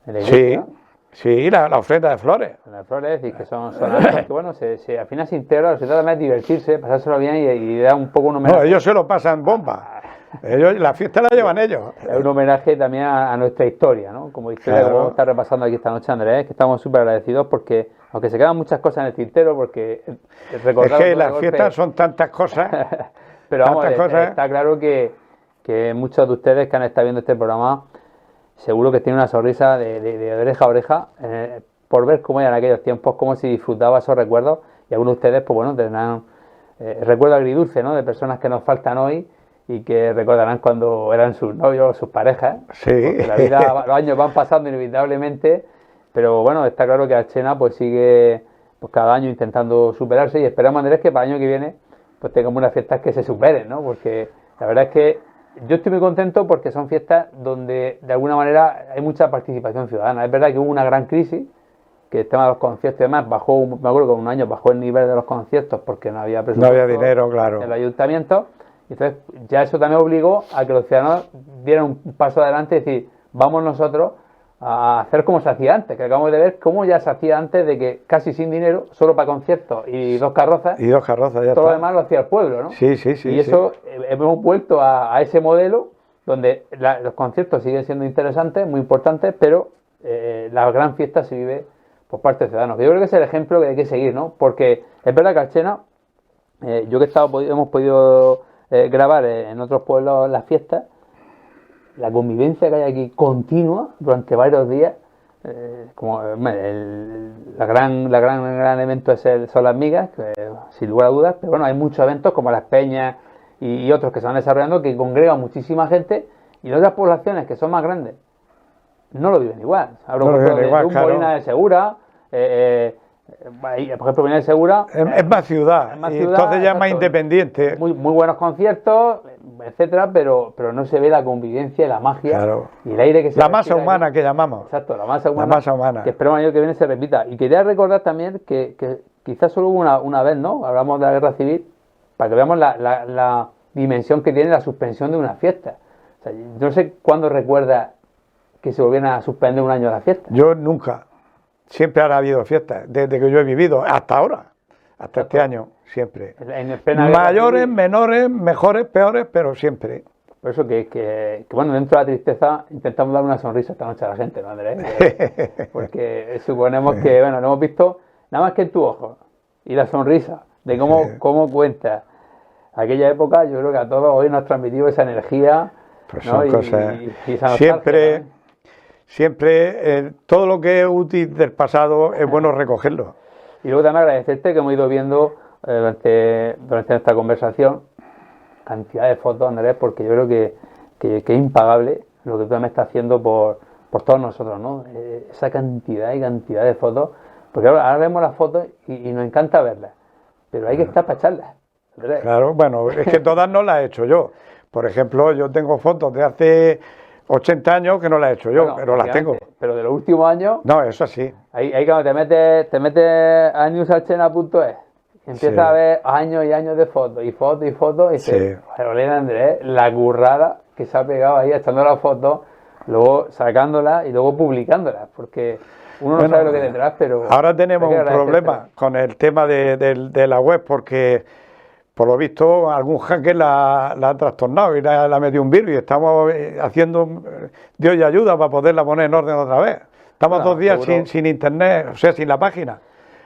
A: en la iglesia.
B: Sí, la ofrenda de flores.
A: Las flores, y que son actos que, bueno, al final se integra, se trata más de divertirse, pasárselo bien y da un poco un homenaje.
B: No, ellos se lo pasan bomba. La fiesta la llevan ellos.
A: Es un homenaje también a nuestra historia, ¿no? Como historia que vamos a estar repasando aquí esta noche, Andrés, que estamos súper agradecidos porque, aunque se quedan muchas cosas en el tintero, porque
B: recordar... Es que las fiestas son tantas cosas.
A: Pero vamos, está claro que muchos de ustedes que han estado viendo este programa seguro que tienen una sonrisa de oreja a oreja por ver cómo eran aquellos tiempos, cómo se disfrutaba esos recuerdos, y algunos de ustedes, pues bueno, tendrán recuerdos agridulces, ¿no? De personas que nos faltan hoy y que recordarán cuando eran sus novios, sus parejas.
B: Sí.
A: Porque la vida, los años van pasando inevitablemente, pero bueno, está claro que Archena pues sigue pues cada año intentando superarse y esperamos, Andrés, que para el año que viene pues tengamos unas fiestas que se superen, ¿no? Porque la verdad es que yo estoy muy contento porque son fiestas donde de alguna manera hay mucha participación ciudadana. Es verdad que hubo una gran crisis, que el tema de los conciertos y demás bajó, me acuerdo que en un año bajó el nivel de los conciertos porque no había
B: No
A: presupuesto
B: había dinero, claro.
A: en los ayuntamientos. Entonces ya eso también obligó a que los ciudadanos dieran un paso adelante y decir, vamos nosotros a hacer como se hacía antes, que acabamos de ver cómo ya se hacía antes de que casi sin dinero, solo para conciertos y 2 carrozas,
B: Y 2 carrozas, ya
A: todo lo
B: está.
A: demás lo hacía el pueblo, ¿no?
B: Sí, sí, sí.
A: Y eso hemos vuelto a ese modelo donde los conciertos siguen siendo interesantes, muy importantes, pero la gran fiesta se vive por parte de ciudadanos. Yo creo que es el ejemplo que hay que seguir, ¿no? Porque es verdad que Alchena, yo que he estado, hemos podido grabar en otros pueblos las fiestas, la convivencia que hay aquí continua durante varios días, como gran evento son las migas, que, sin lugar a dudas, pero bueno, hay muchos eventos como las peñas y otros que se van desarrollando que congregan muchísima gente, y en otras poblaciones que son más grandes no lo viven igual. Hablo
B: No lo
A: por ejemplo,
B: viven igual,
A: de un
B: claro.
A: Molina de Segura, por ejemplo, Molina de Segura
B: Es más ciudad,
A: es más
B: y
A: ciudad,
B: entonces ya es más
A: exacto.
B: independiente.
A: muy buenos conciertos, etcétera, pero no se ve la convivencia y la magia
B: Claro.
A: y el aire que se
B: La masa
A: respira
B: humana
A: aquí.
B: que llamamos.
A: Exacto, la masa humana.
B: La masa humana.
A: Que esperemos el año que viene se repita. Y quería recordar también que quizás solo hubo una vez, ¿no? Hablamos de la guerra civil, para que veamos la dimensión que tiene la suspensión de una fiesta. O sea, yo no sé cuándo recuerda que se volvieran a suspender un año la fiesta.
B: Yo nunca. Siempre ha habido fiestas, desde que yo he vivido, hasta ahora, hasta este año, siempre.
A: En plena guerra
B: Mayores,
A: civil.
B: menores, mejores, peores, pero siempre.
A: Por eso que, bueno, dentro de la tristeza intentamos dar una sonrisa esta noche a la gente, ¿no, Andrés? Porque suponemos que, bueno, lo hemos visto nada más que en tu ojo y la sonrisa de cómo cuentas aquella época. Yo creo que a todos hoy nos ha transmitido esa energía,
B: Pues
A: ¿no?
B: son cosas.
A: Y esa nostalgia
B: Siempre, todo lo que es útil del pasado es bueno recogerlo.
A: Y luego también agradecerte que hemos ido viendo durante esta conversación cantidad de fotos, Andrés, porque yo creo que es impagable lo que tú me estás haciendo por todos nosotros, ¿no? Esa cantidad y cantidad de fotos, porque ahora vemos las fotos y nos encanta verlas, pero hay que estar para echarlas, Andrés.
B: Claro, bueno, es que todas no las he hecho yo. Por ejemplo, yo tengo fotos de hace 80 años que no las he hecho yo,
A: Bueno,
B: pero las tengo.
A: Pero de los últimos años,
B: No, eso sí.
A: ahí cuando te metes a newsalchena.es, empiezas
B: Sí.
A: a ver años y años de fotos, y dices,
B: Sí.
A: pero Elena Andrés, la currada que se ha pegado ahí echando las fotos, luego sacándolas y luego publicándolas, porque uno no
B: Bueno,
A: sabe lo que hay detrás, pero
B: ahora tenemos
A: hay que
B: un
A: agradecerte.
B: problema con el tema de la web, porque por lo visto algún hacker la ha trastornado y la ha metido un virus, y estamos haciendo Dios y ayuda para poderla poner en orden otra vez. Estamos
A: Bueno,
B: 2 días
A: seguro.
B: sin internet, o sea, sin la página,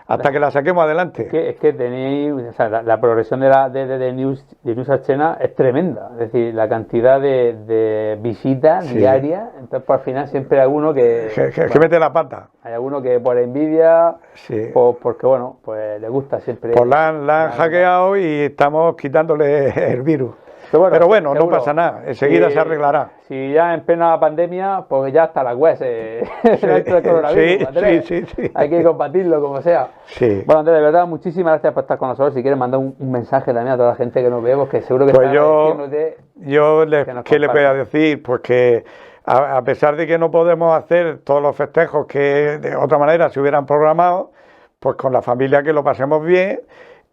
B: hasta que la saquemos adelante.
A: Es que tenéis, o sea, la progresión de News Archena es tremenda, es decir, la cantidad de visitas
B: Sí.
A: diarias, entonces por al final siempre hay alguno que
B: Que mete la pata.
A: hay alguno que por envidia,
B: Sí.
A: porque bueno, pues le gusta siempre.
B: Pues la han hackeado y estamos quitándole el virus.
A: Pero
B: Pero bueno, no
A: seguro.
B: pasa nada, enseguida se arreglará.
A: Si ya en plena pandemia, pues ya hasta la web dentro del coronavirus,
B: Sí,
A: Andrés.
B: sí.
A: Hay que combatirlo como sea.
B: Sí.
A: Bueno, Andrés, de verdad, muchísimas gracias por estar con nosotros. Si quieres mandar un mensaje también a toda la gente que nos ve, que seguro que
B: Pues
A: está
B: yo,
A: agradeciéndote.
B: ¿qué le voy a decir? Pues que a pesar de que no podemos hacer todos los festejos que de otra manera se hubieran programado, pues con la familia que lo pasemos bien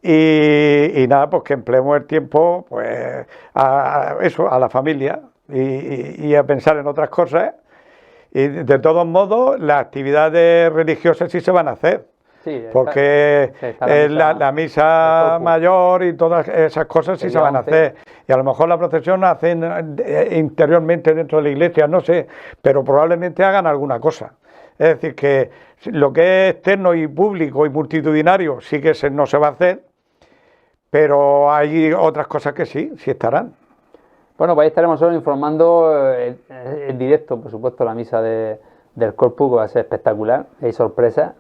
B: y nada, pues que empleemos el tiempo pues a la familia y a pensar en otras cosas. Y de todos modos, las actividades religiosas sí se van a hacer.
A: Sí,
B: Porque
A: está
B: la misa
A: Corpus.
B: mayor y todas esas cosas sí
A: El
B: se van a
A: 11.
B: hacer. Y a lo mejor la procesión la hacen interiormente dentro de la iglesia, no sé, pero probablemente hagan alguna cosa. Es decir, que lo que es externo y público y multitudinario sí que no se va a hacer, pero hay otras cosas que sí estarán.
A: Bueno, pues ahí estaremos solo informando en directo, por supuesto, la misa del Corpus, que va a ser espectacular. Hay sorpresas.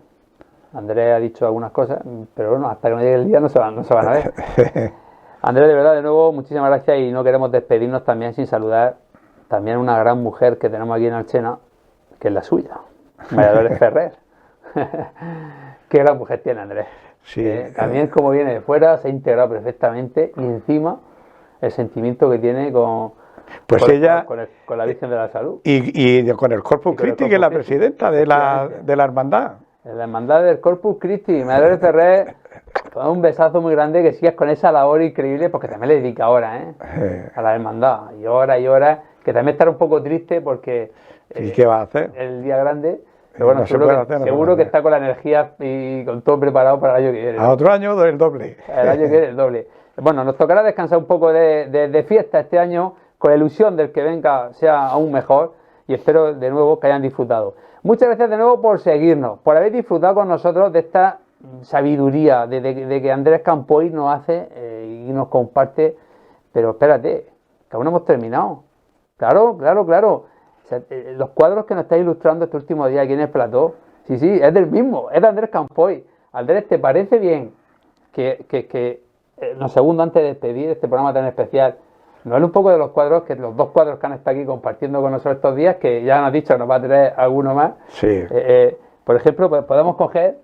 A: Andrés ha dicho algunas cosas, pero bueno, hasta que no llegue el día no se van a ver. Andrés, de verdad, de nuevo, muchísimas gracias, y no queremos despedirnos también sin saludar también a una gran mujer que tenemos aquí en Alchena, que es la suya, María Dolores Ferrer. Qué gran mujer tiene, Andrés.
B: Sí.
A: También como viene de fuera, se ha integrado perfectamente, y encima el sentimiento que tiene con
B: Pues ella...
A: Con la Virgen de la Salud.
B: Y con el Corpus
A: Y con el
B: Christi, que es la
A: Corpus Christi,
B: presidenta de la hermandad.
A: En la hermandad del Corpus Christi. Madre Ferrer, un besazo muy grande, que sigas con esa labor increíble, porque también le dedica horas, a la hermandad. Y horas, que también estará un poco triste porque...
B: ¿Y qué va a hacer?
A: El día grande... Pero bueno,
B: No se
A: seguro,
B: puede
A: que,
B: hacer, no se
A: seguro
B: puede
A: que
B: hacer.
A: está con la energía y con todo preparado para el año que viene.
B: A otro año el doble.
A: El año que viene el doble. Bueno, nos tocará descansar un poco de fiesta este año, con la ilusión del que venga sea aún mejor, y espero de nuevo que hayan disfrutado. Muchas gracias de nuevo por seguirnos, por haber disfrutado con nosotros de esta sabiduría de que Andrés Campoy nos hace y nos comparte. Pero espérate, que aún no hemos terminado. Claro. O sea, los cuadros que nos está ilustrando este último día aquí en el plató, sí, es del mismo, es de Andrés Campoy. Andrés, ¿te parece bien que los segundos antes de despedir este programa tan especial, nos hable un poco de los cuadros, que los 2 cuadros que han estado aquí compartiendo con nosotros estos días, que ya nos has dicho, nos va a traer alguno más?
B: Sí.
A: Por ejemplo, podemos coger,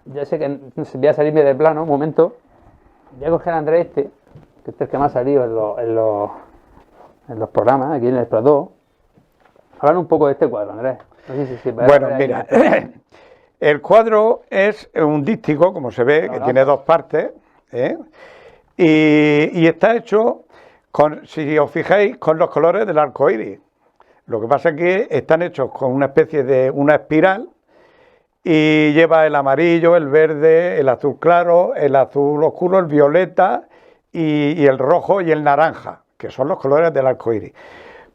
A: ya sé que voy a salirme de plano, un momento, voy a coger a Andrés que este es el que me ha salido en los programas, aquí en el plató. Hablar un poco de este cuadro, Andrés. No sé si
B: Bueno, mira, el cuadro es un díptico, como se ve, que tiene 2 partes, y está hecho, si os fijáis, con los colores del arco iris. Lo que pasa es que están hechos con una especie de una espiral, y lleva el amarillo, el verde, el azul claro, el azul oscuro, el violeta y el rojo y el naranja, que son los colores del arco iris.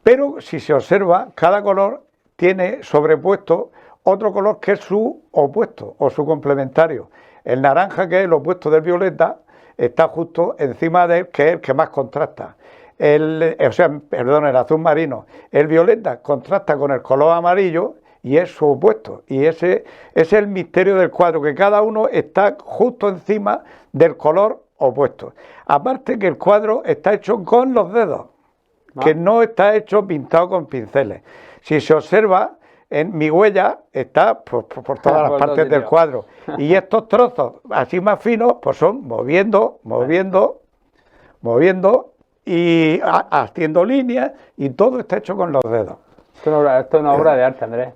B: Pero si se observa, cada color tiene sobrepuesto otro color que es su opuesto o su complementario. El naranja, que es el opuesto del violeta, está justo encima de él, que es el que más contrasta. El azul marino. El violeta contrasta con el color amarillo y es su opuesto. Y ese es el misterio del cuadro, que cada uno está justo encima del color opuesto. Aparte que el cuadro está hecho con los dedos, que no está hecho pintado con pinceles. Si se observa, en mi huella está por todas las partes del cuadro. Y estos trozos así más finos, pues son moviendo y haciendo líneas, y todo está hecho con los dedos.
A: Esto es una obra de arte, Andrés.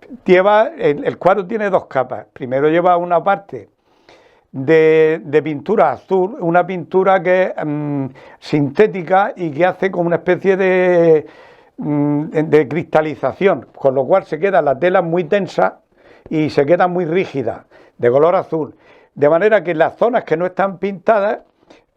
B: El cuadro tiene 2 capas. Primero lleva una parte de pintura azul, una pintura que es sintética y que hace como una especie de cristalización, con lo cual se queda la tela muy tensa y se queda muy rígida, de color azul. De manera que en las zonas que no están pintadas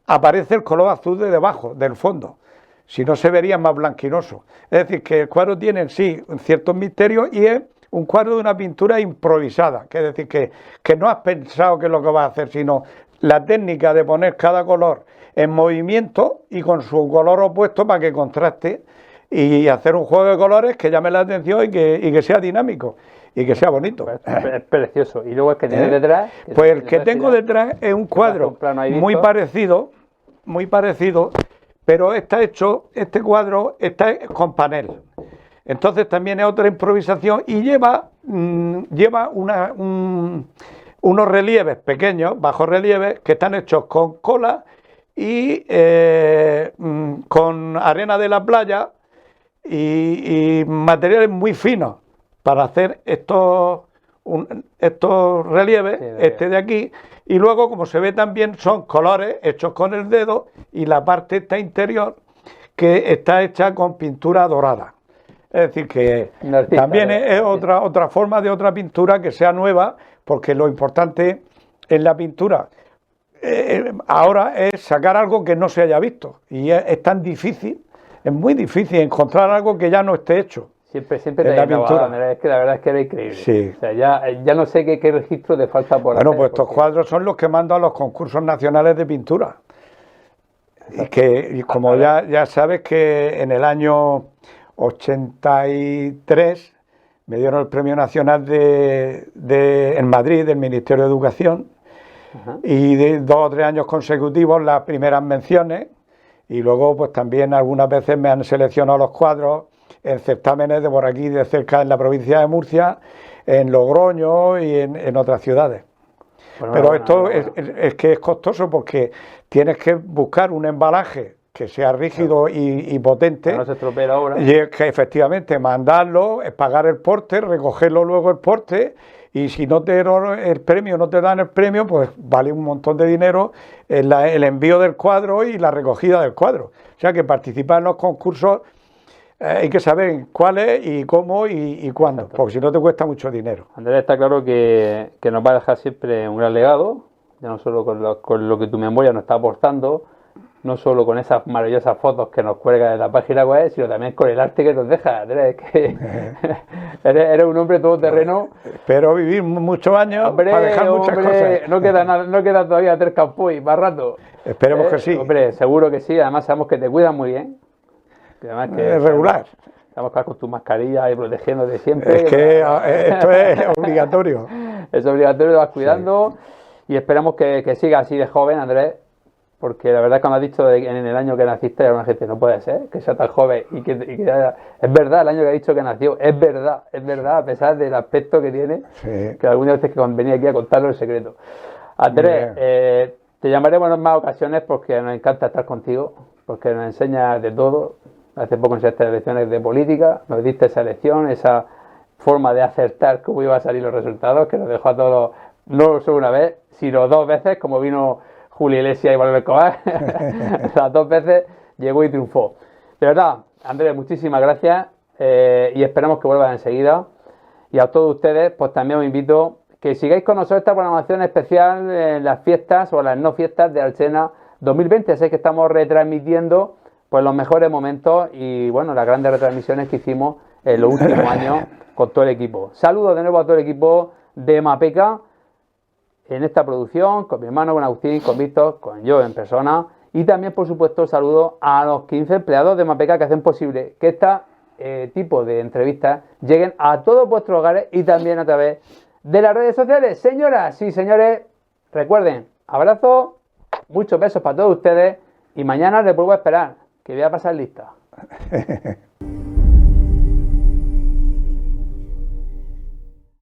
B: aparece el color azul de debajo, del fondo. Si no, se vería más blanquinoso. Es decir, que el cuadro tiene en sí ciertos misterios y es un cuadro de una pintura improvisada. Que es decir, que no has pensado qué es lo que vas a hacer, sino la técnica de poner cada color en movimiento y con su color opuesto para que contraste, y hacer un juego de colores que llame la atención y que sea dinámico y que sea bonito.
A: Es precioso. Y luego el que tiene detrás...
B: Pues el que tengo detrás es un cuadro muy parecido, pero este cuadro está con panel. Entonces también es otra improvisación y lleva unos relieves pequeños, bajos relieves, que están hechos con cola y con arena de la playa y materiales muy finos para hacer estos relieves, de aquí. Y luego, como se ve también, son colores hechos con el dedo, y la parte esta interior que está hecha con pintura dorada. Es decir, que también es otra forma de otra pintura que sea nueva, porque lo importante en la pintura ahora es sacar algo que no se haya visto, y es tan difícil, es muy difícil encontrar algo que ya no esté hecho.
A: Siempre te he innovado, es que la verdad es que era increíble.
B: Sí.
A: O sea, ya no sé qué registro te falta por hacer.
B: Bueno, pues estos cuadros son los que mando a los concursos nacionales de pintura. Y como ya sabes que en el año 83 me dieron el Premio Nacional en Madrid, del Ministerio de Educación, y de 2 o 3 años consecutivos las primeras menciones, y luego pues también algunas veces me han seleccionado los cuadros en certámenes de por aquí, de cerca, en la provincia de Murcia, en Logroño y en otras ciudades. Pero esto es que es costoso, porque tienes que buscar un embalaje que sea rígido y potente.
A: Que no se estropee la obra.
B: Y es que efectivamente mandarlo, pagar el porte, recogerlo luego el porte, y si no te el premio, no te dan el premio, pues vale un montón de dinero el envío del cuadro y la recogida del cuadro. O sea que participar en los concursos hay que saber cuáles y cómo y cuándo,
A: Exacto.
B: porque si no te cuesta mucho dinero.
A: Andrés, está claro que nos va a dejar siempre un gran legado, ya no solo con lo que tu memoria nos está aportando, no solo con esas maravillosas fotos que nos cuelga en la página web, sino también con el arte que nos deja. Andrés, que eres un hombre todoterreno.
B: Espero vivir muchos años para dejar muchas cosas.
A: No queda nada, no queda todavía 3 Campoy, más rato.
B: Esperemos que sí.
A: Hombre, seguro que sí, además sabemos que te cuidan muy bien. Que además que
B: Es regular.
A: Estamos con tu mascarilla y protegiéndote siempre.
B: Es que esto es obligatorio.
A: Es obligatorio, te vas cuidando, y esperamos que siga así de joven, Andrés, porque la verdad, como has dicho, en el año que naciste, era una gente, no puede ser que sea tan joven y que es verdad, el año que ha dicho que nació, es verdad, a pesar del aspecto que tiene,
B: Sí.
A: que algunas veces que venía aquí a contarlo el secreto. Andrés, te llamaremos en más ocasiones porque nos encanta estar contigo, porque nos enseñas de todo. Hace poco nos enseñaste lecciones de política, nos diste esa lección, esa forma de acertar cómo iban a salir los resultados, que nos dejó a todos, no solo una vez, sino 2 veces, como vino Julio Iglesias y Manuel Escobar. Las 2 veces llegó y triunfó. De verdad, Andrés, muchísimas gracias, y esperamos que vuelvas enseguida. Y a todos ustedes, pues también os invito que sigáis con nosotros esta programación especial en las fiestas o las no fiestas de Alsena 2020. Sé que estamos retransmitiendo pues los mejores momentos y bueno, las grandes retransmisiones que hicimos en los últimos años con todo el equipo. Saludos de nuevo a todo el equipo de Mapeca en esta producción, con mi hermano, con Agustín, con Víctor, con yo en persona, y también por supuesto saludo a los 15 empleados de Mapeca que hacen posible que este tipo de entrevistas lleguen a todos vuestros hogares y también a través de las redes sociales. Señoras y señores, recuerden, abrazo, muchos besos para todos ustedes y mañana les vuelvo a esperar, que voy a pasar lista.